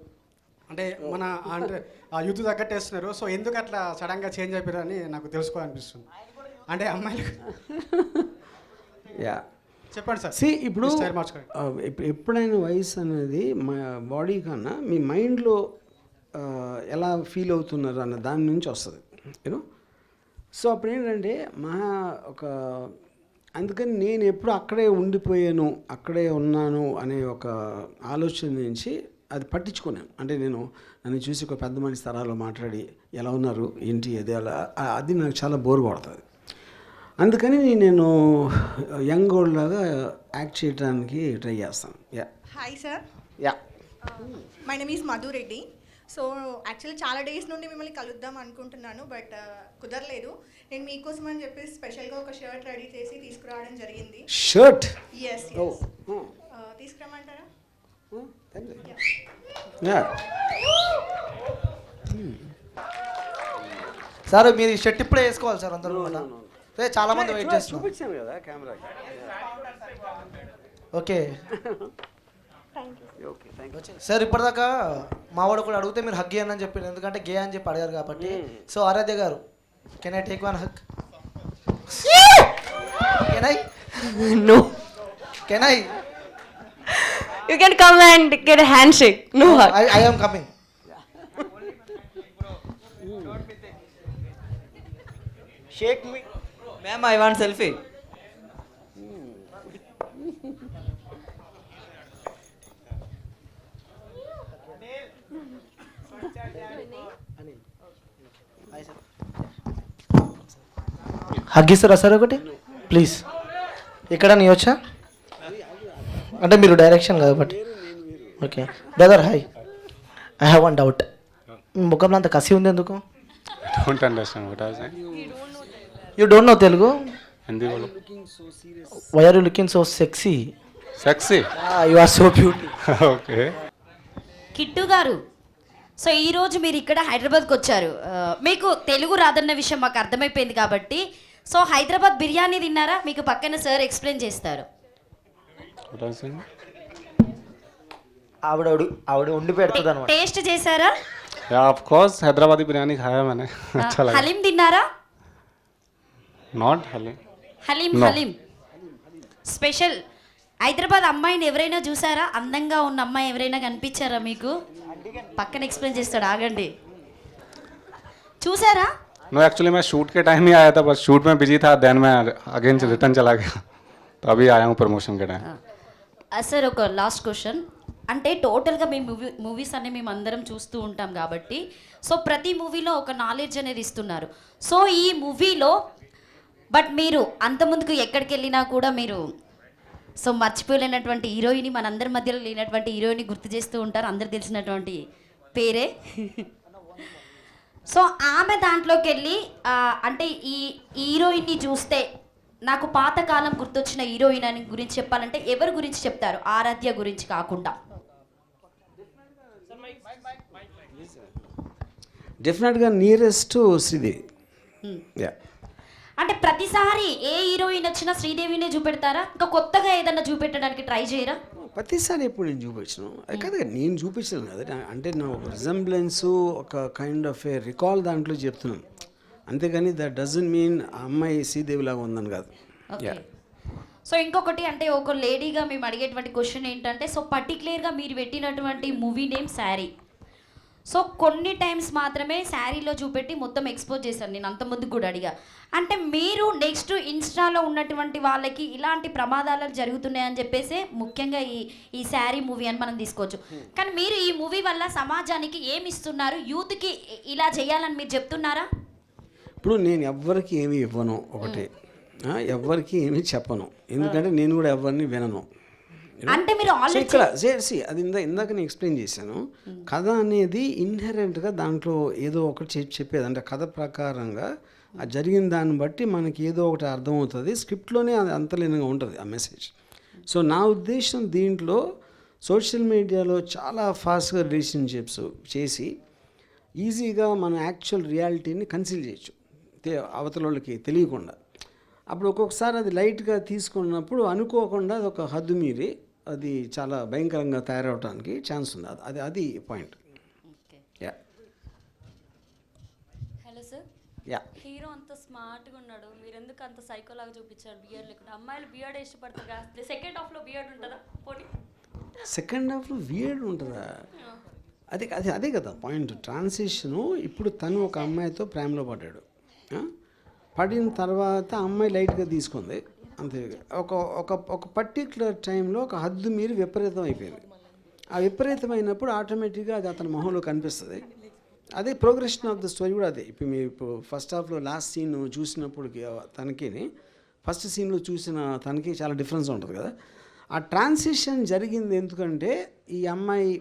అంటే మన అంటే ఆ యూత్ తగ్గట్టు వేస్తున్నారు. సో ఎందుకు అట్లా సడన్గా చేంజ్ అయిపోయారని నాకు తెలుసుకోవాలనిపిస్తుంది. అంటే అమ్మాయిలు యా చెప్పండి సార్. ఇప్పుడు ఎప్పుడైనా వయసు అనేది మా బాడీ కన్నా మీ మైండ్లో ఎలా ఫీల్ అవుతున్నారు అన్న దాని నుంచి వస్తుంది, యూనో. సో అప్పుడు ఏంటంటే అందుకని నేను ఎప్పుడు అక్కడే ఉండిపోయాను, అక్కడే ఉన్నాను అనే ఒక ఆలోచన నుంచి అది పట్టించుకున్నాను. అంటే నన్ను చూసి ఒక పెద్ద మనిషి తరాలో మాట్లాడి ఎలా ఉన్నారు ఏంటి అది అలా, అది నాకు చాలా బోర్ కొడుతుంది. అందుకని నేను యంగ్ ఓల్డ్ లాగా యాక్ట్ చేయడానికి ట్రై చేస్తాను. Yeah, hi sir. Yeah, my name is Madhu Reddy. So actually చాలా డేస్ నుండి మిమ్మల్ని కలుద్దాం అనుకుంటున్నాను, బట్ కుదరలేదు. నేను మీకోసం అని చెప్పేసి స్పెషల్గా ఒక షర్ట్ రెడీ చేసి తీసుకురావడం జరిగింది. షర్ట్? ఎస్, తీసుకురమ్మంటారా? సార్ మీరు ఈ షర్ట్ ఇప్పుడే వేసుకోవాలి సార్ అందరూ. చాలా మంది వెయిట్ చేస్తున్నారు. చూపించాను కదా కెమెరాకి. ఓకే సార్, ఇప్పటిదాకా మా వాడు కూడా అడిగితే మీరు హగ్ అని చెప్పారు, ఎందుకంటే గే అని చెప్పి అడిగారు కాబట్టి. సో ఆరాధ్య గారు, can I take one hug? Can I? No. Can I? You can come and get a handshake. No hug. I am coming. Shake me. Ma'am, I want selfie. Hug ఇస్తారా sir ఒకటి please? ఇక్కడ నీ వచ్చా అంటే మీరు direction కాబట్టి. Okay brother, hi. I have one doubt. ముఖంలో అంత కసి ఉంది ఎందుకు? Don't understand what I was saying. You don't know Telugu? Hindi bolo. Why are you looking so sexy? Sexy? You are so beautiful. Okay. Kittu garu, so ఈరోజు మీరు ఇక్కడ హైదరాబాద్కి వచ్చారు. మీకు తెలుగు రాదన్న విషయం మాకు అర్థమైపోయింది కాబట్టి, సో హైదరాబాద్ బిర్యానీ తిన్నారా? మీకు పక్కన సార్ ఎక్స్ప్లెయిన్ చేస్తారు. What I was saying? ఆవిడ ఉండి పెడుతుంది అన్నమాట. టేస్ట్ చేశారా? Yeah, of course. Hyderabadi biryani खाया मैंने. अच्छा लगा. హలీం తిన్నారా? Not haleem. Haleem No. Haleem special. Hyderabad అమ్మాయిని ఎవరైనా చూసారా? అందంగా ఉన్న అమ్మాయి ఎవరైనా కనిపించారా మీకు? పక్కన ఎక్స్ప్లెయిన్ చేస్తాడు, ఆగండి. చూసారా? नो एक्चुअली मैं शूट के टाइम ही आया था, बस शूट में बिजी था, देन मैं अगेन रिटर्न चला गया, तो अभी आया हूँ प्रमोशन के टाइम. సార్ ఒక లాస్ట్ క్వశ్చన్, అంటే టోటల్గా మేము మూవీస్ అన్ని మేము అందరం చూస్తూ ఉంటాం కాబట్టి సో ప్రతి మూవీలో ఒక నాలెడ్జ్ అనేది ఇస్తున్నారు. సో ఈ మూవీలో బట్ మీరు అంత ముందుకు ఎక్కడికి వెళ్ళినా కూడా మీరు సో మర్చిపోలేనటువంటి హీరోయిన్, మనందరి మధ్యలో లేనటువంటి హీరోయిన్ గుర్తు చేస్తూ ఉంటారు, అందరు తెలిసినటువంటి పేరే. సో ఆమె దాంట్లోకి వెళ్ళి అంటే ఈ హీరోయిన్ని చూస్తే నాకు పాతకాలం గుర్తొచ్చిన హీరోయిన్ అని గురించి చెప్పాలంటే ఎవరి గురించి చెప్తారు? ఆరాధ్య గురించి కాకుండా. డెఫినెట్గా నియరెస్ట్ శ్రీదేవి. యా, అంటే ప్రతిసారి ఏ హీరోయిన్ వచ్చినా శ్రీదేవినే చూపెడతారా? ఇంకా కొత్తగా ఏదన్నా చూపెట్టడానికి ట్రై చేయరా? ప్రతిసారి ఎప్పుడు నేను చూపించను, అది కదా నేను చూపించను కదా, అంటే నా ఒక రిజంబ్లెన్స్, ఒక కైండ్ ఆఫ్ ఏ రికాల్ దాంట్లో చెప్తున్నాను, అంతేగాని దట్ డజంట్ మీన్ ఆ అమ్మాయి శ్రీదేవి లాగా ఉందని కాదు. ఓకే. సో ఇంకొకటి అంటే ఒక లేడీగా మేము అడిగేటువంటి క్వశ్చన్ ఏంటంటే సో పర్టికులర్గా మీరు పెట్టినటువంటి మూవీ నేమ్ శారీ. సో కొన్ని టైమ్స్ మాత్రమే శారీలో చూపెట్టి మొత్తం ఎక్స్పోజ్ చేశాను, నేను అంత ముందుకు కూడా అడిగా. అంటే మీరు నెక్స్ట్ ఇన్స్టాలో ఉన్నటువంటి వాళ్ళకి ఇలాంటి ప్రమాదాలు జరుగుతున్నాయని చెప్పేసి ముఖ్యంగా ఈ శారీ మూవీ అని మనం తీసుకోవచ్చు. కానీ మీరు ఈ మూవీ వల్ల సమాజానికి ఏమి ఇస్తున్నారు, యూత్కి ఇలా చేయాలని మీరు చెప్తున్నారా? ఇప్పుడు నేను ఎవ్వరికి ఏమి ఇవ్వను, ఒకటే ఎవ్వరికి ఏమి చెప్పను, ఎందుకంటే నేను కూడా ఎవరిని వినను. అంటే మీరు ఇక్కడ అది ఇందాక నేను ఎక్స్ప్లెయిన్ చేశాను, కథ అనేది ఇన్హెరెంట్గా దాంట్లో ఏదో ఒకటి చెప్పేది, అంటే కథ ప్రకారంగా ఆ జరిగిన దాన్ని బట్టి మనకి ఏదో ఒకటి అర్థమవుతుంది, స్క్రిప్ట్లోనే అది అంతలీనంగా ఉంటుంది ఆ మెసేజ్. సో నా ఉద్దేశం దీంట్లో సోషల్ మీడియాలో చాలా ఫాస్ట్గా రిలేషన్షిప్స్ చేసి ఈజీగా మన యాక్చువల్ రియాలిటీని కన్సిల్ చేయొచ్చు అవతల వాళ్ళకి తెలియకుండా. అప్పుడు ఒక్కొక్కసారి అది లైట్గా తీసుకున్నప్పుడు అనుకోకుండా అది ఒక హద్దు మీరి అది చాలా భయంకరంగా తయారవడానికి ఛాన్స్ ఉంది. అది point. Yeah, hello sir. Yeah, hero అంత స్మార్ట్గా ఉన్నాడు, మీరు ఎందుకు అంత సైకోలాగా చూపించారు బియర్డ్ లేకుండా? అమ్మాయిలు బియర్డ్ ఇష్టపడతారు కదా, సెకండ్ హాఫ్లో బియర్డ్ ఉంటుందా పోటీ? సెకండ్ హాఫ్లో వియర్డ్ ఉంటుందా? అదే కదా పాయింట్. ట్రాన్సిషను ఇప్పుడు తను ఒక అమ్మాయితో ప్రేమలో పడ్డాడు, పడిన తర్వాత అమ్మాయి లైట్గా తీసుకుంది అంతే. ఒక పర్టిక్యులర్ టైంలో ఒక హద్దు మీరు విపరీతం అయిపోయింది. ఆ విపరీతమైనప్పుడు ఆటోమేటిక్గా అది అతని మొహంలో కనిపిస్తుంది. అదే ప్రోగ్రెషన్ ఆఫ్ ద స్టోరీ కూడా అదే. ఇప్పుడు మీరు ఫస్ట్ హాఫ్లో లాస్ట్ సీన్ చూసినప్పుడు తనకి ఫస్ట్ సీన్లో చూసిన తనకి చాలా డిఫరెన్స్ ఉంటుంది కదా. ఆ ట్రాన్సిషన్ జరిగింది ఎందుకంటే ఈ అమ్మాయి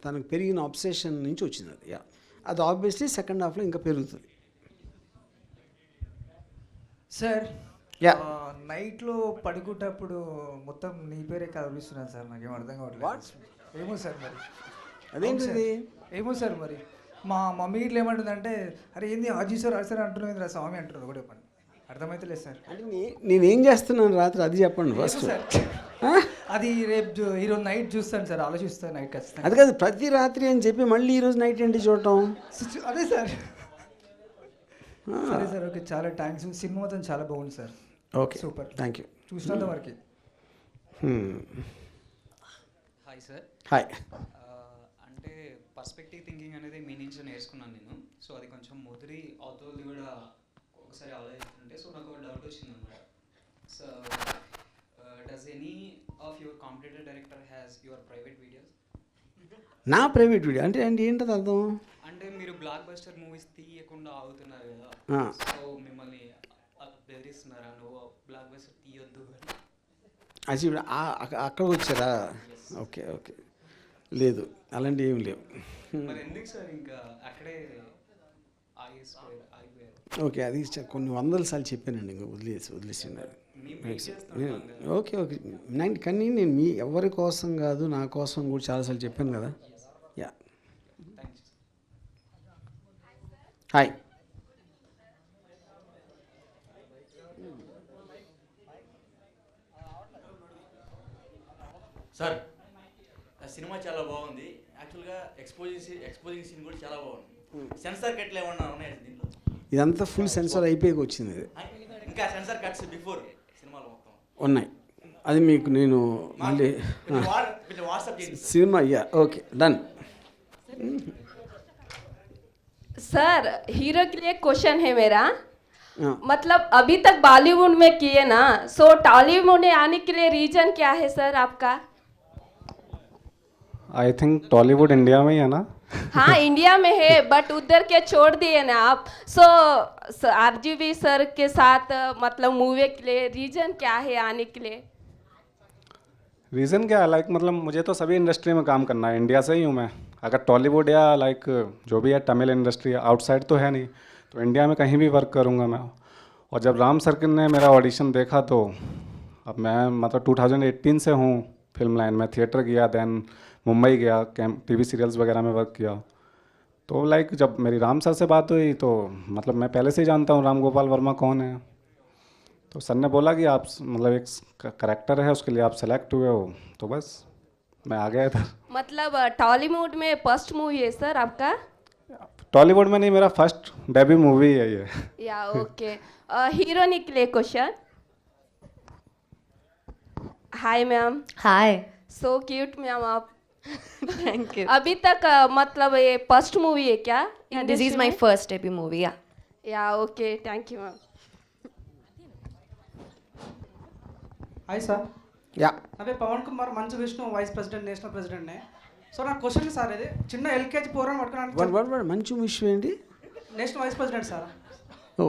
తనకు పెరిగిన అబ్సెషన్ నుంచి వచ్చింది అది. అది ఆబ్వియస్లీ సెకండ్ హాఫ్లో ఇంకా పెరుగుతుంది. సార్, యా, నైట్లో పడుకుంటప్పుడు మొత్తం నీ పేరే కనిపిస్తున్నాను సార్, నాకేం అర్థం కావట్లేదు. ఏమో సార్ మరి అదేంటిది, ఏమో సార్ మరి మా మమ్మీ ఇట్లా ఏమంటుందంటే అరే ఏంది ఆజీ సార్ అంటున్నది రా స్వామి అంటున్నారు, ఒకటే పని అర్థమైతే లేదు సార్. అంటే నేనేం చేస్తున్నాను రాత్రి అది చెప్పండి ఫస్ట్. అది రేపు ఈరోజు నైట్ చూస్తాను సార్, ఆలోచిస్తాను నైట్ ఖచ్చితంగా. అది కాదు ప్రతి రాత్రి అని చెప్పి మళ్ళీ ఈరోజు నైట్ ఏంటి చూడటం? అదే సార్. సరే సార్, ఓకే, చాలా థ్యాంక్స్. సినిమా మొత్తం చాలా బాగుంది sir. Okay, super, thank you. చూసినంత వరకు. Hi sir. హాయ్. అంటే పర్స్పెక్టివ్ థింకింగ్ అనేది మీ నుంచి నేర్చుకున్నాను నేను. సో అది కొంచెం ముదిరి అవుతుంది కూడా ఒకసారి ఆలోచిస్తుంటే సో నాకు ఒక డౌట్ వచ్చింది అనమాట. So does any of your competitive director has your private videos? నా ప్రైవేట్ వీడియో అంటే ఏంటది అర్థం? అంటే మీరు బ్లాక్ బస్టర్ మూవీస్ తీయకుండా ఆగుతున్నారు కదా, సో మిమ్మల్ని బెదిరిస్తున్నారా నువ్వు బ్లాక్ బస్టర్ తీయొద్దు అది? అక్కడ వచ్చారా? ఓకే ఓకే, లేదు అలాంటివి ఏం లేవు. మరి ఎందుకు సార్ ఇంకా అక్కడే ఆగిపోయారు? ఓకే, అది కొన్ని వందల సార్లు చెప్పానండి, ఇంకా వదిలేసినారు. ఓకే ఓకే, కానీ నేను మీ ఎవరి కోసం కాదు నా కోసం కూడా చాలాసార్లు చెప్పాను కదా. Yeah, hi. సార్, సినిమా చాలా బాగుంది. యాక్చువల్గా ఎక్స్పోజింగ్ సీన్ కూడా చాలా బాగుంది. సెన్సార్ కట్లు ఏమన్నా ఉన్నాయా దీంట్లో? ఇదంతా ఫుల్ సెన్సార్ అయిపోయి వచ్చింది. ఇది ఇంకా సెన్సార్ కట్స్ బిఫోర్ సినిమాలో మొత్తం ఉన్నాయి. అది మీకు నేను మళ్ళీ వాట్సాప్ చేయండి cinema. Yeah, okay, done. Sir hero के लिए क्वेश्चन है मेरा हाँ। मतलब अभी तक बॉलीवुड में किए ना, सो टॉलीवुड में आने के लिए रीजन क्या है सर आपका? आई थिंक टॉलीवुड इंडिया में ही है ना. हाँ इंडिया में है बट उधर के छोड़ दिए ना आप. सो आरजीवी सर के साथ मतलब मूवी के लिए रीजन क्या है आने के लिए? रीज़न क्या है, लाइक मतलब मुझे तो सभी इंडस्ट्री में काम करना है, इंडिया से ही हूँ मैं. अगर टॉलीवुड या लाइक जो भी है तमिल इंडस्ट्री, आउटसाइड तो है नहीं, तो इंडिया में कहीं भी वर्क करूँगा मैं. और जब राम सर्किल ने मेरा ऑडिशन देखा तो अब मैं मतलब 2018 से हूँ फिल्म लाइन में. थिएटर गया, देन मुंबई गया, टीवी सीरियल्स वगैरह में वर्क किया. तो लाइक जब मेरी राम सर से बात हुई तो मतलब मैं पहले से ही जानता हूँ राम गोपाल वर्मा कौन है. तो सर ने बोला कि आप मतलब एक करेक्टर है उसके लिए आप सेलेक्ट हुए हो, तो बस मैं आ गया इधर. मतलब टॉलीवुड में फर्स्ट मूवी है सर आपका? टॉलीवुड में नहीं, मेरा फर्स्ट डेब्यू मूवी है ये. या ओके. हीरोइन के लिए question. Hi ma'am. Hi. So cute ma'am आप. Thank you. अभी तक मतलब ये फर्स्ट मूवी है क्या? This is my first debut movie. Yeah okay thank you ma'am. Hi sir. Yeah. నా పేరు Pavan Kumar, Manchu Vishnu vice president, national ప్రెసిడెంట్ని. సో నా క్వశ్చన్ సార్, ఇది చిన్న ఎల్కేజీ పోరాన్ని పట్టుకున్నాను. మంచు విషయం ఏంటి? National vice president sir. ఓ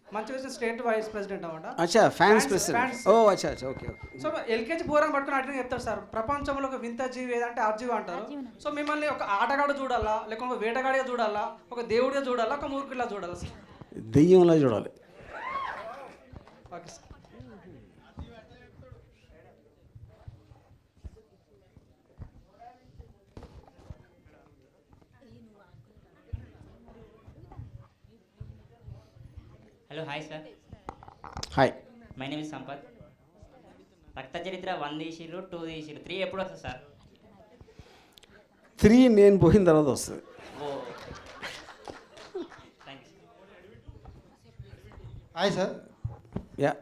Manchu Vishnu state vice president అన్నమాట. అచ్చా, ఫ్యాన్స్ ప్రెసిడెంట్. ఓ అచ్చా అచ్చా, ఓకే ఓకే. సో ఎల్కేజీ పోరాన్ని పట్టుకుని అట్లా చెప్తారు సార్, ప్రపంచంలో ఒక వింత జీవి ఏదంటే ఆర్జీవి అంటారు. సో మిమ్మల్ని ఒక ఆటగాడు చూడాలా, లేకపోతే ఒక వేటగాడిగా చూడాలా, ఒక దేవుడిగా చూడాలా, ఒక మూర్ఖులా చూడాలా సార్? దెయ్యంలా చూడాలి. Okay sir. Hello hi sir. Hi. My name is Sampath. రక్త చరిత్ర 1 తీసిర్రు, 2 తీసిర్రు, 3 ఎప్పుడు వస్తుంది సార్? 3 నేను పోయిన తర్వాత వస్తుంది. ఓ థ్యాంక్స్. Hi sir. యా.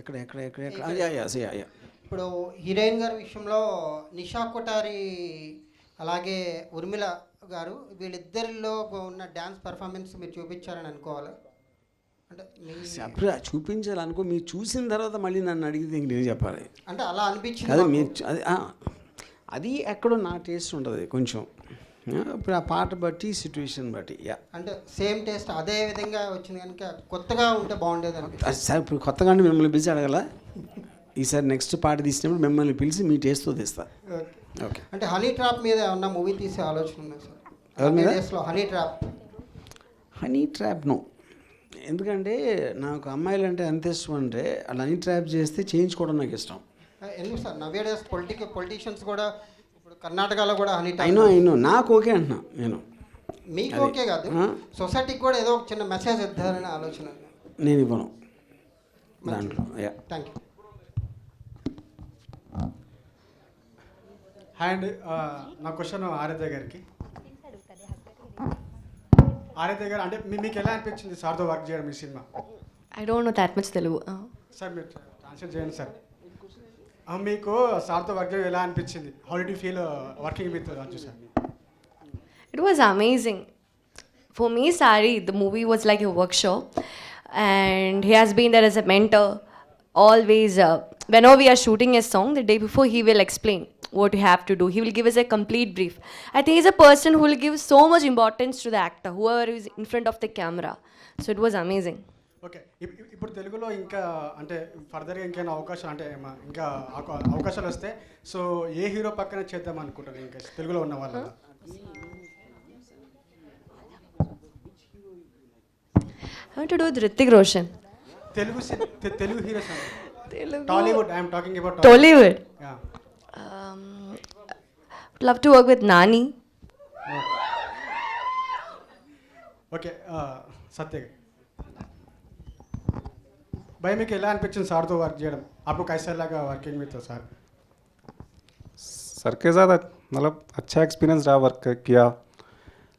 ఎక్కడ ఎక్కడ ఎక్కడ ఎక్కడ యా యా యా యా. ఇప్పుడు హీరోయిన్ గారి విషయంలో నిషా కొటారి అలాగే ఉర్మిళ గారు వీళ్ళిద్దరిలో ఉన్న డ్యాన్స్ పర్ఫార్మెన్స్ మీరు చూపించారని అనుకోవాలి. అంటే అప్పుడు చూపించాలనుకో, మీరు చూసిన తర్వాత మళ్ళీ నన్ను అడిగితే ఇంక నేను చెప్పాలి. అంటే అలా అనిపించింది. అదే మీరు అది ఎక్కడో నా టేస్ట్ ఉంటుంది కొంచెం. ఇప్పుడు ఆ పాట బట్టి సిచ్యువేషన్ బట్టి. యా. అంటే సేమ్ టేస్ట్ అదే విధంగా వచ్చింది కనుక కొత్తగా ఉంటే బాగుండేది అనిపిస్తుంది. సార్ ఇప్పుడు కొత్తగా అంటే మిమ్మల్ని పిలిచి అడగల. ఈసారి నెక్స్ట్ పాట తీసినప్పుడు మిమ్మల్ని పిలిచి మీ టేస్ట్తో తీస్తా. ఓకే. అంటే హనీ ట్రాప్ మీద ఏమన్నా మూవీ తీసే ఆలోచన ఉంది సార్? ఎవరి మీద? Honey trap. Honey trap no. ఎందుకంటే నాకు అమ్మాయిలు అంటే ఎంత ఇష్టం అంటే అలా హనీ ట్రాప్ చేస్తే చేయించుకోవడం నాకు ఇష్టం. ఎందుకు సార్? నవ్వే డేస్ పొలిటీషియన్స్ కూడా ఇప్పుడు కర్ణాటకలో కూడా హనీ ట్రాప్. అయినో నాకు ఓకే అంటున్నా నేను. మీకు ఓకే కాదు, సొసైటీకి కూడా ఏదో ఒక చిన్న మెసేజ్ ఇద్దారనే ఆలోచన. నేను ఇవ్వను దాంట్లో. యా. Thank you. హాయ్ అండి. నా క్వశ్చన్ ఆరాధ్య గారికి. ఆరాధ్య గారు, అంటే మీకు ఎలా అనిపించింది సార్తో వర్క్ చేయడం ఈ cinema? I don't know that much Telugu. Sir మీరు ట్రాన్స్లేట్ చేయండి సార్. మీకు సార్తో వర్క్ చేయడం ఎలా అనిపించింది? How did you feel working with Raju sir? It was amazing. For me, Sari, the movie was like a workshop, and he has been there as a mentor. Always, whenever we are shooting a song, the day before he will explain what you have to do. He will give us a complete brief. I think he's a person who will give so much importance to the actor, whoever is in front of the camera. So it was amazing. Okay. ఇప్పుడు తెలుగులో ఇంకా అంటే ఫర్దర్గా ఇంకేమైనా అవకాశాలు అంటే ఇంకా అవకాశాలు వస్తే సో ఏ హీరో పక్కన చేద్దాం అనుకుంటారు ఇంకా తెలుగులో ఉన్న వాళ్ళ? I want to do with Hrithik Roshan. Telugu heroes Tollywood. I'm talking about Tollywood. Would love to work with Nani. ఓకే. సత్య भाई మీకు ఎలా అనిపించింది సార్తో వర్క్ చేయడం? आपको कैसा लगा वर्किंग विद सर? सर के साथ मतलब अच्छा एक्सपीरियंस रहा वर्क किया.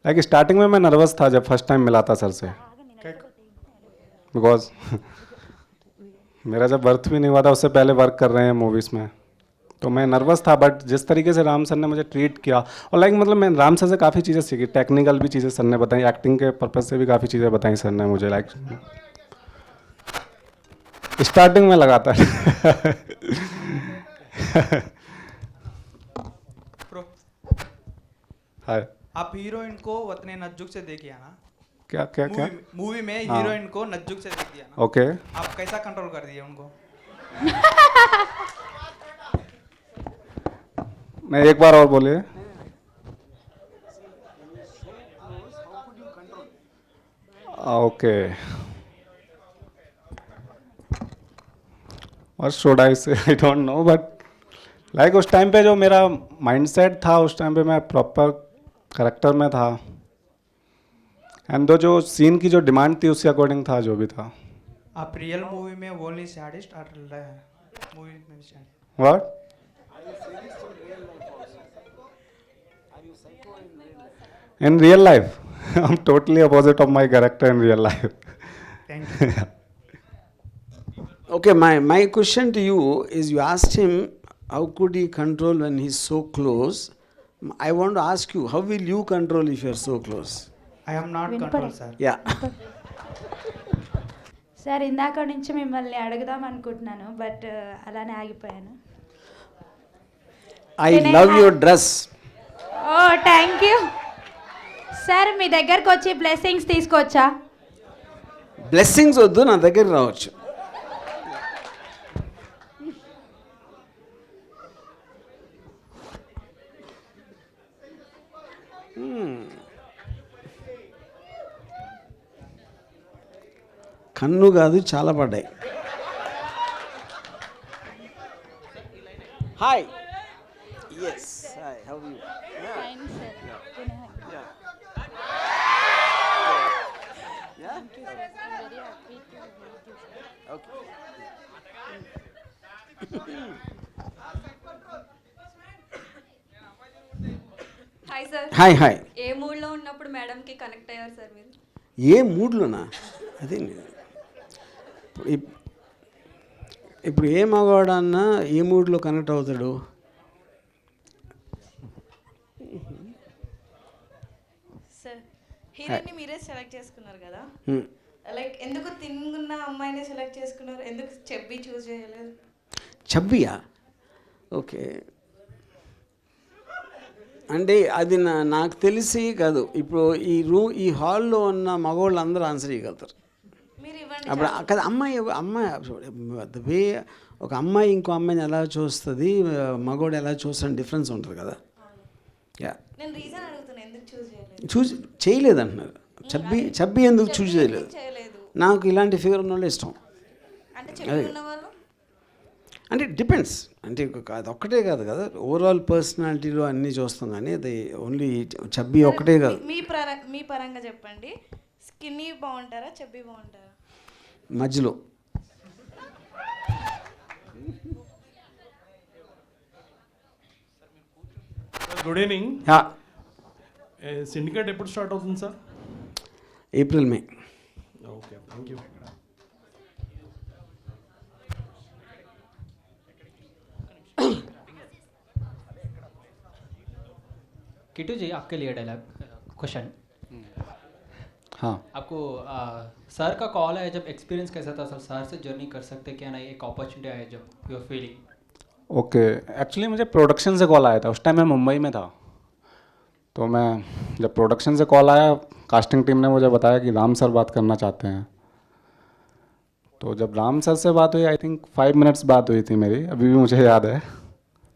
लाइक स्टार्टिंग में मैं नर्वस था जब फर्स्ट टाइम मिला था सर से, बिकॉज मेरा जब बर्थ भी नहीं हुआ था उससे पहले वर्क कर रहे हैं मूवीज़ में, तो मैं नर्वस था, बट जिस तरीके से राम सर ने मुझे ट्रीट किया, और लाइक मतलब मैं राम सर से काफ़ी चीज़ें सीखी, टेक्निकल भी चीज़ें सर ने बताई, एक्टिंग के पर्पज से भी काफ़ी चीज़ें बताई सर ने मुझे। लाइक स्टार्टिंग में लगा था हाय, आप हीरोइन को उतने नज्जुक से देखिए ना, क्या क्या क्या मूवी में हाँ। हीरोइन को नज्जुक से देख दिया ना, ओके। आप कैसा कंट्रोल कर दिए उनको? मैं एक बार और बोलिए। ओके, और शुड आई से, I don't know, but like उस टाइम पे जो मेरा माइंडसेट था, उस टाइम पे मैं प्रॉपर करेक्टर में था, एंड जो सीन की जो डिमांड थी उसके अकॉर्डिंग था जो भी था। आप रियल मूवी में ओनली सैडिस्ट और मूवी में sadist? What? In real life, I'm totally opposite of my character in real life. Thank you. Okay, my question to you is, you asked him how could he control when he's so close. I want to ask you, how will you control if you're so close? I am not control, sir. Yeah. Sir ఇందాక నుంచి మిమ్మల్ని అడుగుదాం అనుకుంటున్నాను, but అలానే ఆగిపోయాను. I love your dress. Oh thank you sir. మీ దగ్గరకు వచ్చి బ్లెస్సింగ్స్ తీసుకోవచ్చా? బ్లెస్సింగ్స్ వద్దు, నా దగ్గర రావచ్చు. కన్ను కాదు, చాలా పడ్డాయి. Hi. Yes, hi, how are you? Fine sir. Hi sir. Hi hi. ఏ మూడ్లో ఉన్నప్పుడు మేడంకి కనెక్ట్ అయ్యారు సార్ మీరు? ఏ మూడ్లోనా? అదే ఇప్పుడు ఏ మగవాడన్నా ఏ మూడ్లో కనెక్ట్ అవుతాడు? సార్, హీరోయిన్ని మీరే సెలెక్ట్ చేసుకున్నారు కదా, లైక్ ఎందుకు తిన్నున్న అమ్మాయిని సెలెక్ట్ చేసుకున్నారు? ఎందుకు చెబ్బి చూస్ చేయలేదు? చబ్బియా? ఓకే, అంటే అది నాకు తెలిసి కాదు. ఇప్పుడు ఈ హాల్లో ఉన్న మగవాళ్ళు అందరూ ఆన్సర్ చేయగలుగుతారు. అప్పుడు కదా అమ్మాయి వే ఒక అమ్మాయి ఇంకో అమ్మాయిని ఎలా చూస్తుంది, మగవాడు ఎలా చూస్తాడు, డిఫరెన్స్ ఉంటుంది కదా. యా, నేను రీజన్ అడుగుతున్నా, ఎందుకు చూస్ చేయలేదు? చూస్ చేయలేదు అంటున్నారు. చబ్బి ఎందుకు చూస్ చేయలేదు? నాకు ఇలాంటి ఫిగర్ ఉన్న వాళ్ళు ఇష్టం. అంటే చెప్పి ఉన్నవాళ్ళు అంటే డిపెండ్స్, అంటే అది ఒక్కటే కాదు కదా, ఓవరాల్ పర్సనాలిటీలో అన్నీ చూస్తాం, కానీ అది ఓన్లీ చబ్బీ ఒక్కటే కాదు. మీ పరంగా చెప్పండి, స్కిన్నీ బాగుంటారా, చబ్బీ బాగుంటారా? మధ్యలో. Good evening. సిండికేట్ ఎప్పుడు స్టార్ట్ అవుతుంది sir? April May. Okay, thank you. Kittu ji, आपके लिए डायलॉग क्वेश्चन। हाँ, आपको सर का कॉल है, जब एक्सपीरियंस कैसा था सर? सर से जर्नी कर सकते क्या नहीं, एक अपॉर्चुनिटी आया जब you are feeling? Okay, actually मुझे प्रोडक्शन से कॉल आया था, उस टाइम मैं मुंबई में था। तो मैं जब प्रोडक्शन से कॉल आया, कास्टिंग टीम ने मुझे बताया कि राम सर बात करना चाहते हैं। तो जब राम सर से बात हुई, आई थिंक 5 मिनट्स बात हुई थी मेरी, अभी भी मुझे याद है।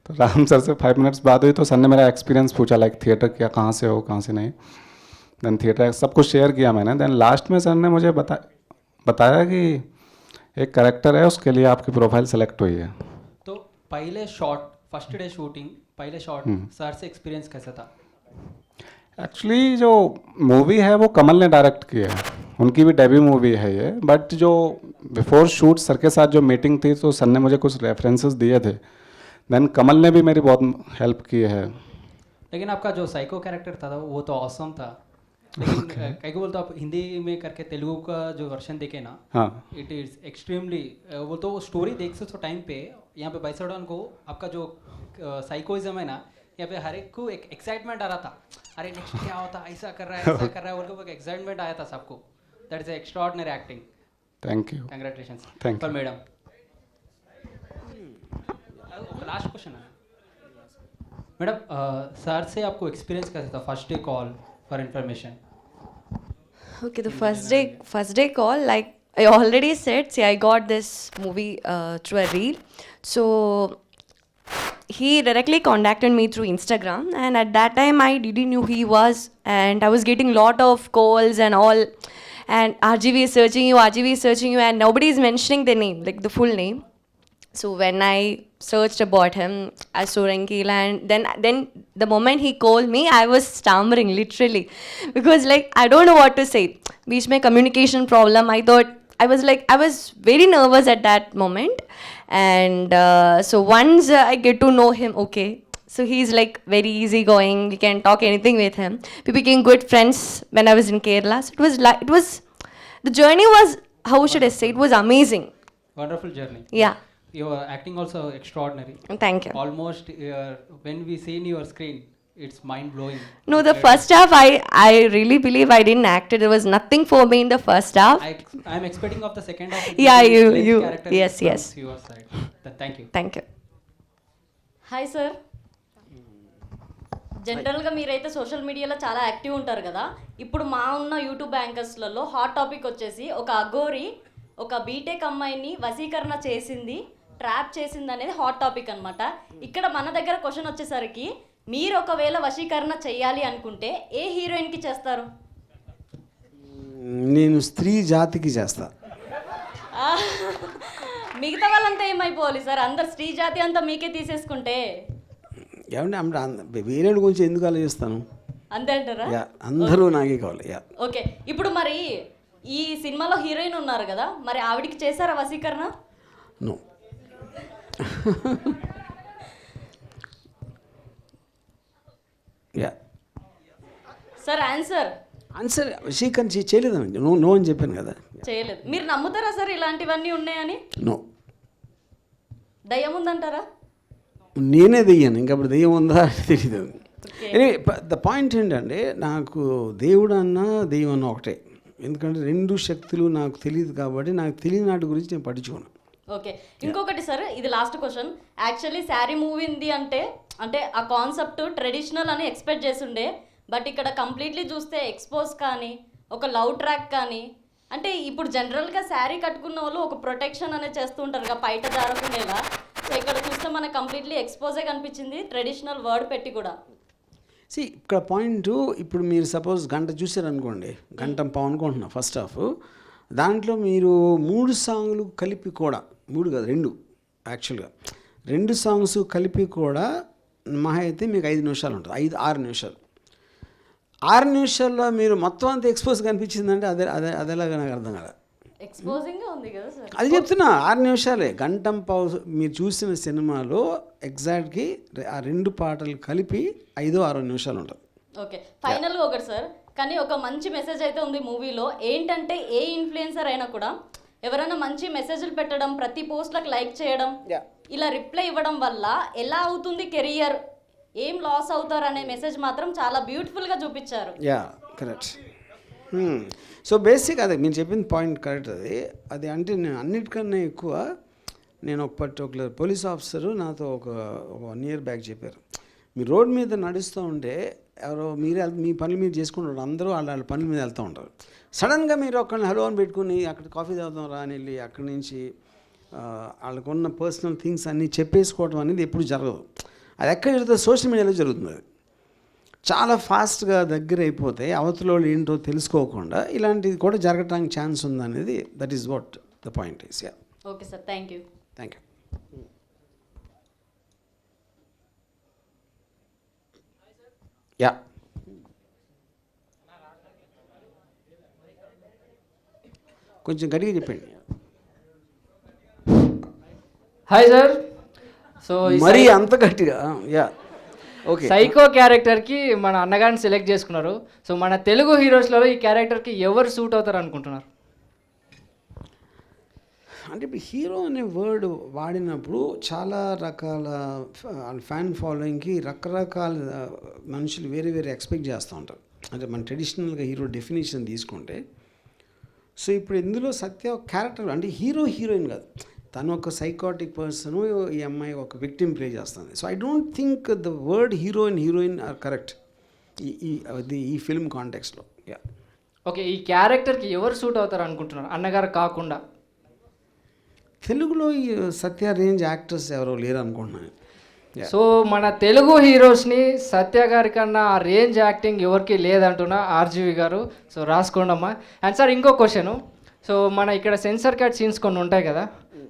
तो राम सर से 5 मिनट्स बात हुई, तो सर ने मेरा एक्सपीरियंस पूछा, लाइक थिएटर क्या, कहाँ से हो, कहाँ से नहीं। देन थिएटर सब कुछ शेयर किया मैंने। देन लास्ट में सर ने मुझे बताया कि एक कैरेक्टर है, उसके लिए आपकी प्रोफाइल सेलेक्ट हुई है। तो पहले शॉट, फर्स्ट डे शूटिंग, पहले शॉट सर से एक्सपीरियंस कैसा था? एक्चुअली जो मूवी है वो कमल ने डायरेक्ट की है, उनकी भी डेब्यू मूवी है ये। बट जो बिफोर शूट सर के साथ जो मीटिंग थी, तो सर ने मुझे कुछ रेफरेंसेस दिए थे। देन कमल ने भी मेरी बहुत हेल्प की है। लेकिन आपका जो साइको कैरेक्टर था वो तो ऑसम था, लेकिन कई को बोलते आप हिंदी में करके तेलुगु का जो वर्जन देखे ना, हाँ इट इज एक्सट्रीमली वो तो स्टोरी देख सकते हो टाइम पे यहाँ पे बैसोडन को आपका जो साइकोइज्म है ना, यहाँ पे हर एक को एक एक्साइटमेंट आ रहा था, अरे नेक्स्ट क्या होता, ऐसा कर रहा है ऐसा कर रहा है, बोल के एक एक्साइटमेंट आया था सबको. That is extraordinary acting. Thank you. Congratulations Thank for you. Madam. Last question है मैडम, सर से आपको एक्सपीरियंस कैसा था first day call for information? Okay, the first day call, like I already said, see, I got this movie through a reel. So he directly contacted me through Instagram, and at that time I didn't know who he was, and I was getting lot of calls and all, and RGV is searching you, and nobody is mentioning the name, like the full name. So when I searched about him, I saw Rankil, and then the moment he called me, I was stammering literally, because like I don't know what to say. Beach mein communication problem. I was very nervous at that moment, and so once I get to know him, okay. So he's like very easygoing. We can talk anything with him. We became good friends when I was in Kerala. So the journey was, how should I say? It was amazing. Wonderful journey. Yeah. Your acting also extraordinary. Thank you. Almost when we see in your screen, it's mind blowing. No, the first half, I really believe I didn't act it. There was nothing for me in the first half. I'm expecting of the second half. Yeah, you, character yes, from yes. Your side. Thank you. Thank you. Hi sir, జనరల్గా మీరైతే social మీడియాలో చాలా active ఉంటారు కదా. ఇప్పుడు మా ఉన్న YouTube యాంకర్స్లలో hot topic వచ్చేసి ఒక అఘోరి ఒక బీటెక్ అమ్మాయిని వశీకరణ చేసింది, ట్రాప్ చేసింది అనేది హాట్ టాపిక్ అనమాట. ఇక్కడ మన దగ్గర క్వశ్చన్ వచ్చేసరికి, మీరు ఒకవేళ వశీకరణ చేయాలి అనుకుంటే ఏ హీరోయిన్కి చేస్తారు? నేను స్త్రీ జాతికి చేస్తా. మిగతా వాళ్ళంతా ఏమైపోవాలి సార్? అందరు స్త్రీ జాతి అంతా మీకే తీసేసుకుంటే ఏమంటే వేరే గురించి ఎందుకు ఆలోచిస్తాను? అంతే అంటారా? యా, అందరూ నాకే కావాలి. Yeah, okay. ఇప్పుడు మరి ఈ సినిమాలో హీరోయిన్ ఉన్నారు కదా, మరి ఆవిడికి చేశారా వశీకరణ? నో. యా, సార్ ఆన్సర్ వశీకరణ చేయలేదండి. నో అని చెప్పాను కదా. చేయలేదు. మీరు నమ్ముతారా సార్ ఇలాంటివన్నీ ఉన్నాయని? నో. దయ్యం ఉందంటారా? నేనే దెయ్యాను, ఇంకప్పుడు దెయ్యం ఉందా తెలియదు. ద పాయింట్ ఏంటంటే, నాకు దేవుడు అన్నా దెయ్యం అన్న ఒకటే. ఎందుకంటే రెండు శక్తులు నాకు తెలియదు కాబట్టి నాకు తెలియని నాటి గురించి నేను పట్టించుకోను. ఓకే. ఇంకొకటి సార్, ఇది last question. Actually sari movie ఉంది అంటే ఆ కాన్సెప్ట్ ట్రెడిషనల్ అని ఎక్స్పెక్ట్ చేస్తుండే, బట్ ఇక్కడ కంప్లీట్లీ చూస్తే ఎక్స్పోజ్ కానీ ఒక లవ్ ట్రాక్ కానీ, అంటే ఇప్పుడు జనరల్గా శారీ కట్టుకున్న వాళ్ళు ఒక ప్రొటెక్షన్ అనేది చేస్తూ ఉంటారు కదా, బయట జారకుండేలా. సో ఇక్కడ చూస్తే మనకు కంప్లీట్లీ ఎక్స్పోజే కనిపించింది, ట్రెడిషనల్ వర్డ్ పెట్టి కూడా. ఇక్కడ పాయింట్, ఇప్పుడు మీరు సపోజ్ గంట చూసారనుకోండి, గంట పావు అనుకుంటున్నా ఫస్ట్ హాఫ్, దాంట్లో మీరు 3 సాంగ్లు కలిపి కూడా, 3 కాదు 2 యాక్చువల్గా 2 సాంగ్స్ కలిపి కూడా మహా అయితే మీకు 5 నిమిషాలు ఉంటుంది, 5-6 నిమిషాలు. 6 నిమిషాల్లో మీరు మొత్తం అంతా ఎక్స్పోజ్ కనిపించిందంటే అదేలాగా నాకు అర్థం కదా. ఎక్స్పోజింగ్ ఉంది కదా సార్. అది చెప్తున్నా, 6 నిమిషాలే. గంటం పావు మీరు చూసిన సినిమాలో ఎగ్జాక్ట్కి ఆ 2 పాటలు కలిపి 5-6 నిమిషాలు ఉంటుంది. ఓకే. ఫైనల్గా ఒకటి సార్, కానీ ఒక మంచి మెసేజ్ అయితే ఉంది మూవీలో. ఏంటంటే ఏ ఇన్ఫ్లుయెన్సర్ అయినా కూడా ఎవరైనా మంచి మెసేజ్లు పెట్టడం, ప్రతి పోస్ట్లకు లైక్ చేయడం, ఇలా రిప్లై ఇవ్వడం వల్ల ఎలా అవుతుంది కెరియర్, ఏం లాస్ అవుతారు అనే మెసేజ్ మాత్రం చాలా బ్యూటిఫుల్గా చూపించారు. Yeah, correct. సో బేసిక్ అదే మీరు చెప్పిన పాయింట్ కరెక్ట్. అది అంటే నేను అన్నిటికన్నా ఎక్కువ, నేను ఒక పర్టికులర్ పోలీస్ ఆఫీసరు నాతో ఒక 1 year బ్యాక్ చెప్పారు, మీరు రోడ్ మీద నడుస్తూ ఉంటే ఎవరో మీ పనులు మీరు చేసుకుంటారు, అందరూ వాళ్ళ పనుల మీద వెళ్తూ ఉంటారు. సడన్గా మీరు ఒకరిని హలో అని పెట్టుకుని అక్కడ కాఫీ తాగుతాం రా అని వెళ్ళి అక్కడి నుంచి వాళ్ళకున్న పర్సనల్ థింగ్స్ అన్నీ చెప్పేసుకోవడం అనేది ఎప్పుడు జరగదు. అది ఎక్కడ జరుగుతుంది? సోషల్ మీడియాలో జరుగుతుంది. అది చాలా ఫాస్ట్గా దగ్గర అయిపోతే అవతల వాళ్ళు ఏంటో తెలుసుకోకుండా ఇలాంటిది కూడా జరగడానికి ఛాన్స్ ఉందనేది, that is what the point is. Yeah, okay sir, thank you. Thank you. Yeah, కొంచెం గట్టిగా చెప్పండి. Hi sir. సో మరి అంత గట్టిగా? Yeah, Okay. సైకో క్యారెక్టర్కి మన అన్నగారిని సెలెక్ట్ చేసుకున్నారు. సో మన తెలుగు హీరోస్లలో ఈ క్యారెక్టర్కి ఎవరు సూట్ అవుతారు అనుకుంటున్నారు? అంటే ఇప్పుడు హీరో అనే వర్డ్ వాడినప్పుడు చాలా రకాల ఫ్యాన్ ఫాలోయింగ్కి రకరకాల మనుషులు వేరే వేరే ఎక్స్పెక్ట్ చేస్తూ ఉంటారు. అంటే మన ట్రెడిషనల్గా హీరో డెఫినేషన్ తీసుకుంటే, సో ఇప్పుడు ఇందులో సత్య క్యారెక్టర్ అంటే హీరో హీరోయిన్ కాదు, తను ఒక సైకాటిక్ పర్సన్, ఈ అమ్మాయి ఒక విక్టిమ్ ప్లే చేస్తుంది. So I don't think the word hero and heroine or correct ఈ ఫిల్మ్ కాంటెక్స్లో. యా, ఓకే, ఈ క్యారెక్టర్కి ఎవరు సూట్ అవుతారు అనుకుంటున్నారు అన్నగారు కాకుండా? తెలుగులో ఈ సత్య రేంజ్ యాక్టర్స్ ఎవరో లేరు అనుకుంటున్నాను. సో మన తెలుగు హీరోస్ని సత్య గారి కన్నా ఆ రేంజ్ యాక్టింగ్ ఎవరికి లేదంటున్నా ఆర్జీవి గారు. సో రాసుకోండమ్మా. అండ్ సార్ ఇంకో క్వశ్చను, సో మన ఇక్కడ సెన్సర్ కట్ సీన్స్ కొన్ని ఉంటాయి కదా,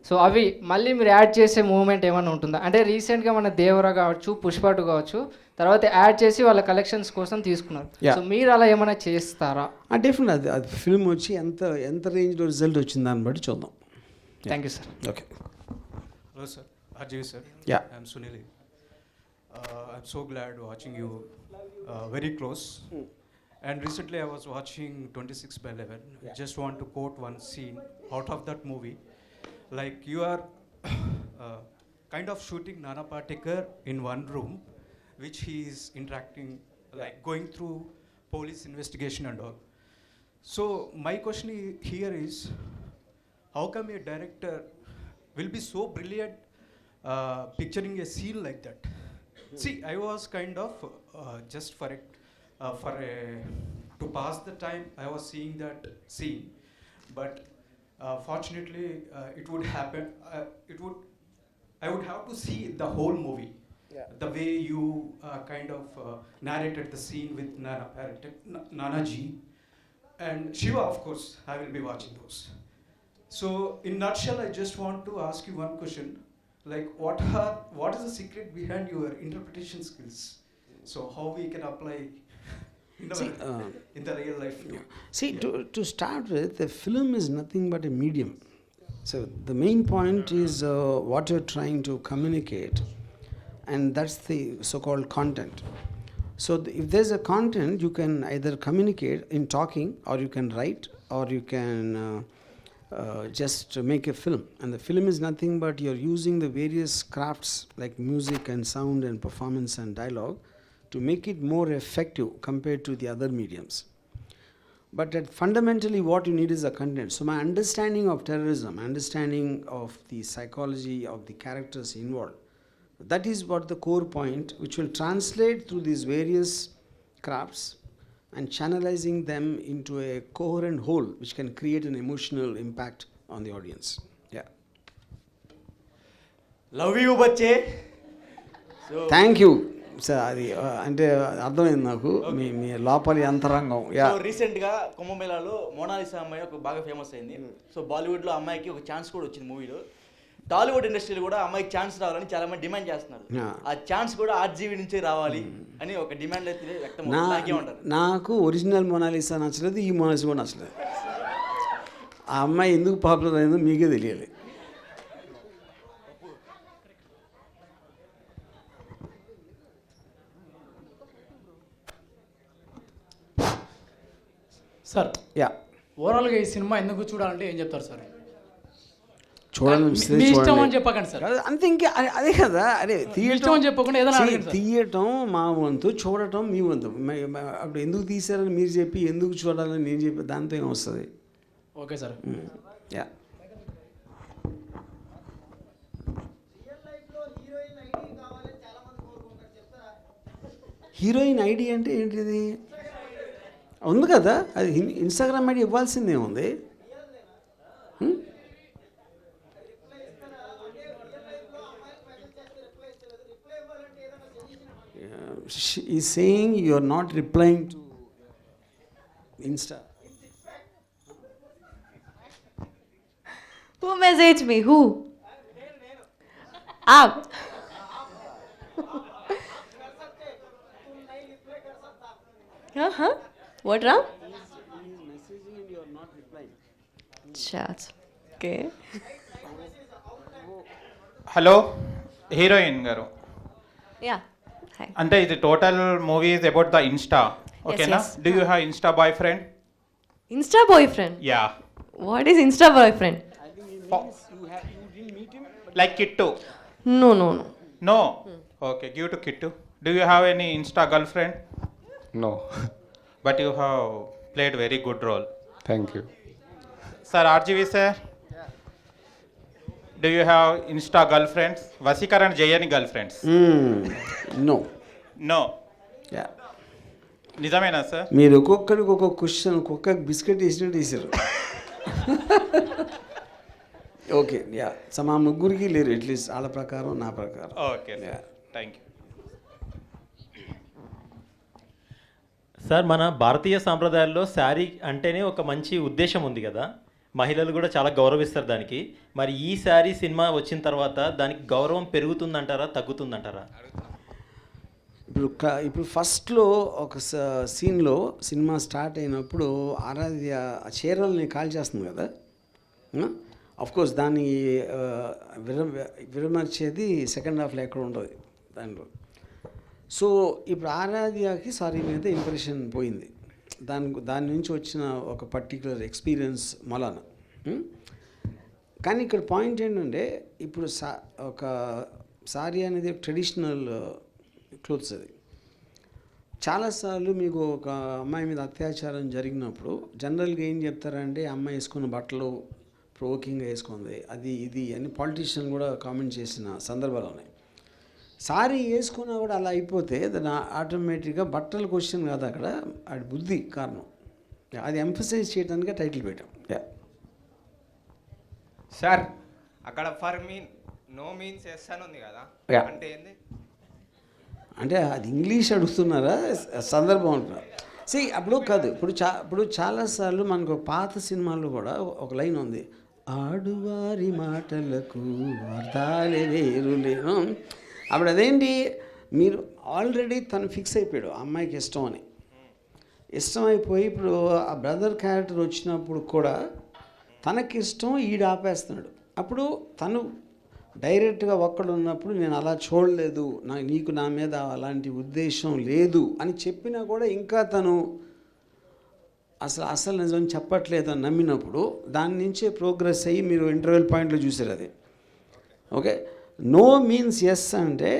సో అవి మళ్ళీ మీరు యాడ్ చేసే మూమెంట్ ఏమైనా ఉంటుందా? అంటే రీసెంట్గా మన దేవరా కావచ్చు, పుష్ప2 కావచ్చు, తర్వాత యాడ్ చేసి వాళ్ళ కలెక్షన్స్ కోసం తీసుకున్నారు. సో మీరు అలా ఏమైనా చేస్తారా? డెఫినెట్ అది ఫిల్మ్ వచ్చి ఎంత రేంజ్లో రిజల్ట్ వచ్చింది దాన్ని బట్టి చూద్దాం. Thank you sir. Okay. Hello sir, RJV sir. Yeah. I'm Sunil. I'm so glad watching you very close. And recently I was watching 26/11. I just want to quote one scene out of that movie. Like you are kind of shooting Nana Patekar in one room, which he is interacting, like going through police investigation and all. So my question here is, how come a director will be so brilliant picturing a scene like that? See, I was kind of just to pass the time, I was seeing that scene, but fortunately, it would happen. I would have to see the whole movie. Yeah. The way you kind of narrated the scene with Nana Ji and Shiva, of course, I will be watching those. So, in nutshell, I just want to ask you one question. Like, what is the secret behind your interpretation skills? So, how we can apply in the real life? See, to start with, the film is nothing but a medium. So, the main point is what you're trying to communicate, and that's the so-called content. So, if there's a content, you can either communicate in talking, or you can write, or you can just make a film. And the film is nothing but you're using the various crafts like music and sound and performance and dialogue to make it more effective compared to the other mediums. But fundamentally what you need is a content. So my understanding of terrorism, understanding of the psychology of the characters involved, that is what the core point, which will translate through these various crafts and channelizing them into a coherent whole which can create an emotional impact on the audience. Yeah. Love you, bache. So Thank you. Sir అది అంటే అర్థమైంది నాకు మీ లోపలి అంతరంగం. So రీసెంట్గా కుంభమేళాలో Mona Lisa అమ్మాయి ఒక బాగా ఫేమస్ అయింది. సో బాలీవుడ్లో అమ్మాయికి ఒక ఛాన్స్ కూడా వచ్చింది మూవీలో. టాలీవుడ్ ఇండస్ట్రీలో కూడా అమ్మాయికి ఛాన్స్ రావాలని చాలా మంది డిమాండ్ చేస్తున్నారు. ఆ ఛాన్స్ కూడా ఆర్జీవి నుంచే రావాలి అని ఒక డిమాండ్ అయితే వ్యక్తం అవుతుంది. నాకు ఒరిజినల్ మోనాలిసా నచ్చలేదు, ఈ మోనాలిసా కూడా నచ్చలేదు. ఆ అమ్మాయి ఎందుకు పాపులర్ అయిందో మీకే తెలియాలి. సార్, యా, ఓవరాల్గా ఈ సినిమా ఎందుకు చూడాలంటే ఏం చెప్తారు సార్? చూడండి, మీ ఇష్టం అని చెప్పకండి సార్. అంతే, ఇంకా అదే కదా. అదే ఇష్టం అని చెప్పకుండా ఏదైనా తీయటం మా వంతు, చూడటం మీ వంతు. అప్పుడు ఎందుకు తీసారని మీరు చెప్పి ఎందుకు చూడాలని నేను చెప్పి దాంతో ఏం వస్తుంది? Okay sir. Yeah, heroine ID అంటే ఏంటిది? ఉంది కదా, అది ఇన్స్టాగ్రామ్ ఐడి ఇవ్వాల్సిందే ఉంది. She is saying you are not replying to Insta. Who messaged me? Who? Aap. Huh? What, Ram? Chat. Okay. Hello heroine గారు. Yeah. Hi. అంటే ఇది total movie is about the Insta ఓకేనా? yes. Do you have Insta boyfriend? Insta boyfriend? Yeah, What is Insta boyfriend? Like Kittu. No, no, no. No, okay, give to Kittu. Do you have any Insta girlfriend? No. But you have played very good role. Thank you. Sir RGV sir, do you have Insta girlfriends? వసీకరణ్ చేయని girl friends? No. No. Yeah, నిజమేనా sir? మీరు ఒక్కొక్కరికి ఒక్కొక్క question, ఒక్కొక్క biscuit వేసినట్టు వేసారు. Okay, yeah, మా ముగ్గురికి లేరు, అట్లీస్ట్ వాళ్ళ ప్రకారం నా ప్రకారం. Okay, thank you. సార్, మన భారతీయ సాంప్రదాయాల్లో శారీ అంటేనే ఒక మంచి ఉద్దేశం ఉంది కదా, మహిళలు కూడా చాలా గౌరవిస్తారు దానికి. మరి ఈ శారీ సినిమా వచ్చిన తర్వాత దానికి గౌరవం పెరుగుతుందంటారా, తగ్గుతుందంటారా? ఇప్పుడు ఫస్ట్లో ఒక సీన్లో సినిమా స్టార్ట్ అయినప్పుడు ఆరాధ్య ఆ చీరల్ని కాల్ చేస్తుంది కదా, కోర్స్ దాన్ని విరమర్చేది సెకండ్ హాఫ్లో ఎక్కడ ఉండదు దాంట్లో. సో ఇప్పుడు ఆరాధ్యకి సారీ మీద ఇంప్రెషన్ పోయింది, దాని నుంచి వచ్చిన ఒక పర్టికులర్ ఎక్స్పీరియన్స్ మలాన. కానీ ఇక్కడ పాయింట్ ఏంటంటే ఇప్పుడు ఒక సారీ అనేది ట్రెడిషనల్ క్లోత్స్. అది చాలాసార్లు మీకు ఒక అమ్మాయి మీద అత్యాచారం జరిగినప్పుడు జనరల్గా ఏం చెప్తారంటే అమ్మాయి వేసుకున్న బట్టలు ప్రొవోకింగ్గా వేసుకుంది, అది ఇది అని పాలిటీషియన్ కూడా కామెంట్ చేసిన సందర్భాలు ఉన్నాయి. సారీ వేసుకున్నా కూడా అలా అయిపోతే దాని ఆటోమేటిక్గా బట్టల క్వశ్చన్ కాదు, అక్కడ అది బుద్ధి కారణం. అది ఎంఫసైజ్ చేయడానికే టైటిల్ పెట్టాం. యా సార్, అక్కడ for mean no means yes అని ఉంది కదా, Yeah. అంటే ఏంది? అంటే అది ఇంగ్లీష్ అడుగుతున్నారా సందర్భం అంటున్నారు. అప్పుడు కాదు, ఇప్పుడు చాలాసార్లు మనకు పాత సినిమాల్లో కూడా ఒక లైన్ ఉంది, ఆడువారి మాటలకు అర్థాలే వేరులేను. అప్పుడు అదేంటి, మీరు ఆల్రెడీ తను ఫిక్స్ అయిపోయాడు అమ్మాయికి ఇష్టం అని. ఇష్టం అయిపోయి ఇప్పుడు ఆ బ్రదర్ క్యారెక్టర్ వచ్చినప్పుడు కూడా తనకి ఇష్టం ఈడు ఆపేస్తున్నాడు. అప్పుడు తను డైరెక్ట్గా ఒక్కడు ఉన్నప్పుడు నేను అలా చూడలేదు, నీకు నా మీద అలాంటి ఉద్దేశం లేదు అని చెప్పినా కూడా ఇంకా తను అసలు నిజం చెప్పట్లేదు అని నమ్మినప్పుడు దాని నుంచే ప్రోగ్రెస్ అయ్యి మీరు ఇంటర్వెల్ పాయింట్లో చూసారు అది. ఓకే, నో మీన్స్ ఎస్ అంటే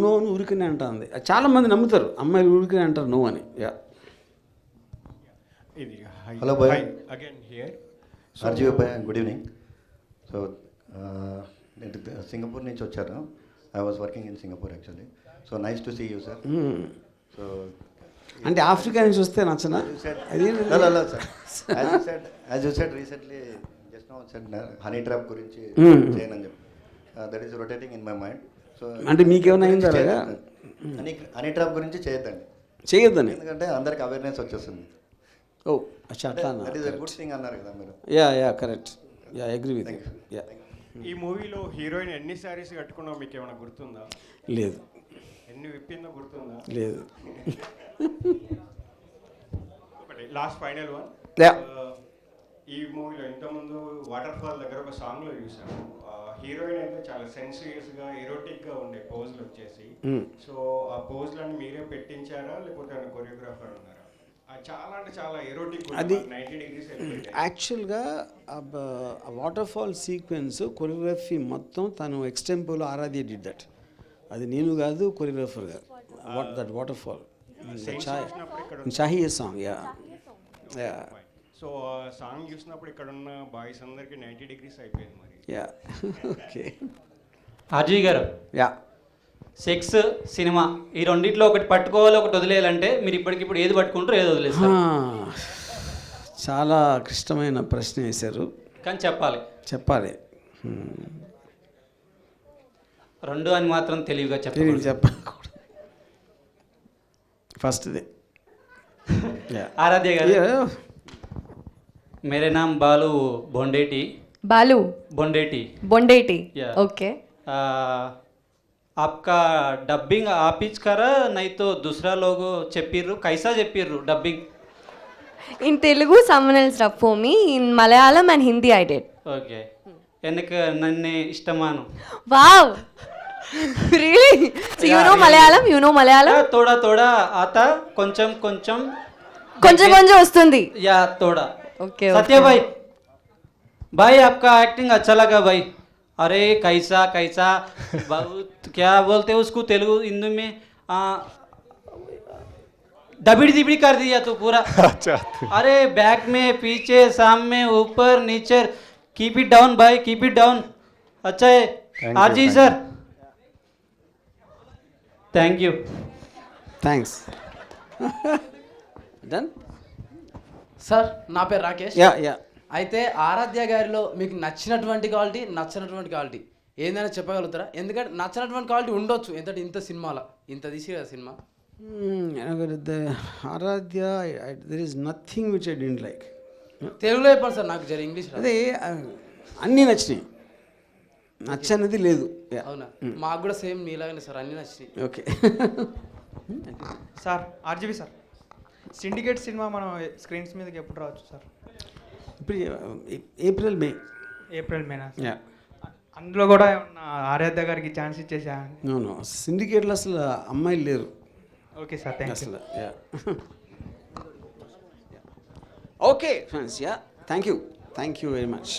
నోను ఉరికినే అంటుంది. చాలామంది నమ్ముతారు అమ్మాయిలు ఉరికినే అంటారు నో అని. యా, హలో భయ్, అగైన్ హియర్ ఆర్జీవి భయ్, గుడ్ ఈవినింగ్. సో నేను సింగపూర్ నుంచి వచ్చాను. I was working in Singapore actually. So nice to see you sir. So అంటే ఆఫ్రికా నుంచి వస్తే నచ్చనా? As you said recently just now said honey trap గురించి చేయనని చెప్పి, that is rotating in my mind. So అంటే మీకేమైనా అయిందా? హనీ ట్రాప్ గురించి చేయొద్దని, ఎందుకంటే అందరికి అవేర్నెస్ వచ్చేస్తుంది. ఓ అచ్చా, అట్లా that is a good thing అన్నారు కదా మీరు. Yeah correct, yeah agree with yeah. ఈ మూవీలో హీరోయిన్ ఎన్ని శారీస్ కట్టుకున్నావు మీకు ఏమైనా గుర్తుందా? లేదు. ఎన్ని విప్పిందో గుర్తుందా? లేదు. ఒకటి లాస్ట్ ఫైనల్ వన్. ఈ మూవీలో ఇంతకుముందు వాటర్ ఫాల్ దగ్గర ఒక సాంగ్లో చూసాను, హీరోయిన్ అయితే చాలా సెన్సియస్గా ఎరోటిక్గా ఉండే పోజ్లు వచ్చేసి. సో ఆ పోజ్లను మీరే పెట్టించారా లేకపోతే కొరియోగ్రాఫర్ ఉన్నారా? చాలా అంటే చాలా ఎరోటిక్, అది 90 degrees. యాక్చువల్గా వాటర్ ఫాల్ సీక్వెన్స్ కొరియోగ్రఫీ మొత్తం తను ఎక్స్టెంపోలో ఆరాధ్య డిడ్ దట్. అది నేను కాదు, కొరియోగ్రాఫర్ కాదు. దట్ వాటర్ ఫాల్ చాహియే song. Yeah yeah. So song చూసినప్పుడు ఇక్కడ ఉన్న బాయ్స్ అందరికి 90 degrees అయిపోయింది మరి. Yeah okay. ఆర్జీ గారు, యా, సెక్స్ సినిమా ఈ రెండిట్లో ఒకటి పట్టుకోవాలి, ఒకటి వదిలేయాలంటే మీరు ఇప్పటికిప్పుడు ఏది పట్టుకుంటారో ఏది వదిలేస్తారు? చాలా క్లిష్టమైన ప్రశ్న వేశారు, కానీ చెప్పాలి. రెండు అని మాత్రం తెలివిగా చెప్పకూడదు. ఫస్ట్ది ఆరాధ్య గారు, मेरे नाम बालू बोंडेटी. बालू बोंडेटी. ओके. आपका डबिंग आप ही करा नहीं तो दूसरा लोग చెప్పిర్రు, कैसा చెప్పిర్రు dubbing? In Telugu someone else dubbed for me, in Malayalam and Hindi I did. Okay. ఎనకు నన్ను ఇష్టమాను. Wow, Really? So you know Malayalam? You know Malayalam? थोड़ा थोड़ा आता కొంచెం కొంచెం కొంచెం కొంచెం వస్తుంది. या थोड़ा Okay. सत्य भाई भाई आपका एक्टिंग अच्छा लगा भाई. अरे कैसा कैसा बहुत क्या बोलते हैं उसको तेलुगु हिंदी में दबिड़ी दिबिड़ी कर दिया तो पूरा. अच्छा. अरे बैक में पीछे सामने ऊपर नीचे कीप इट डाउन भाई कीप इट डाउन. अच्छा है RG sir. Thank you. Thanks. Done. Sir నా పేరు రాకేష్. యా. అయితే ఆరాధ్య గారిలో మీకు నచ్చినటువంటి క్వాలిటీ నచ్చినటువంటి క్వాలిటీ ఏందైనా చెప్పగలుగుతారా? ఎందుకంటే నచ్చినటువంటి క్వాలిటీ ఉండొచ్చు, ఎందుకంటే ఇంత సినిమాలో ఇంత తీసి కదా సినిమా. Aradhya there is nothing which I don't like. తెలుగులో చెప్పండి సార్, నాకు జర ఇంగ్లీష్ రాదు. అదే అన్నీ నచ్చినాయి, నచ్చనిది లేదు. అవునా? మాకు కూడా సేమ్ మీలాగానే సార్, అన్నీ నచ్చినాయి. Okay. Sir RGV sir, syndicate cinema మనం స్క్రీన్స్ మీదకి ఎప్పుడు రావచ్చు సార్? ఇప్పుడు ఏప్రిల్ మేనా? యా. అందులో కూడా ఏమన్నా ఆరాధ్య గారికి ఛాన్స్ ఇచ్చేసా? నో సిండికేట్లో అసలు అమ్మాయిలు లేరు. Okay sir, thank you. అసలు yeah. Okay friends, yeah, thank you very much.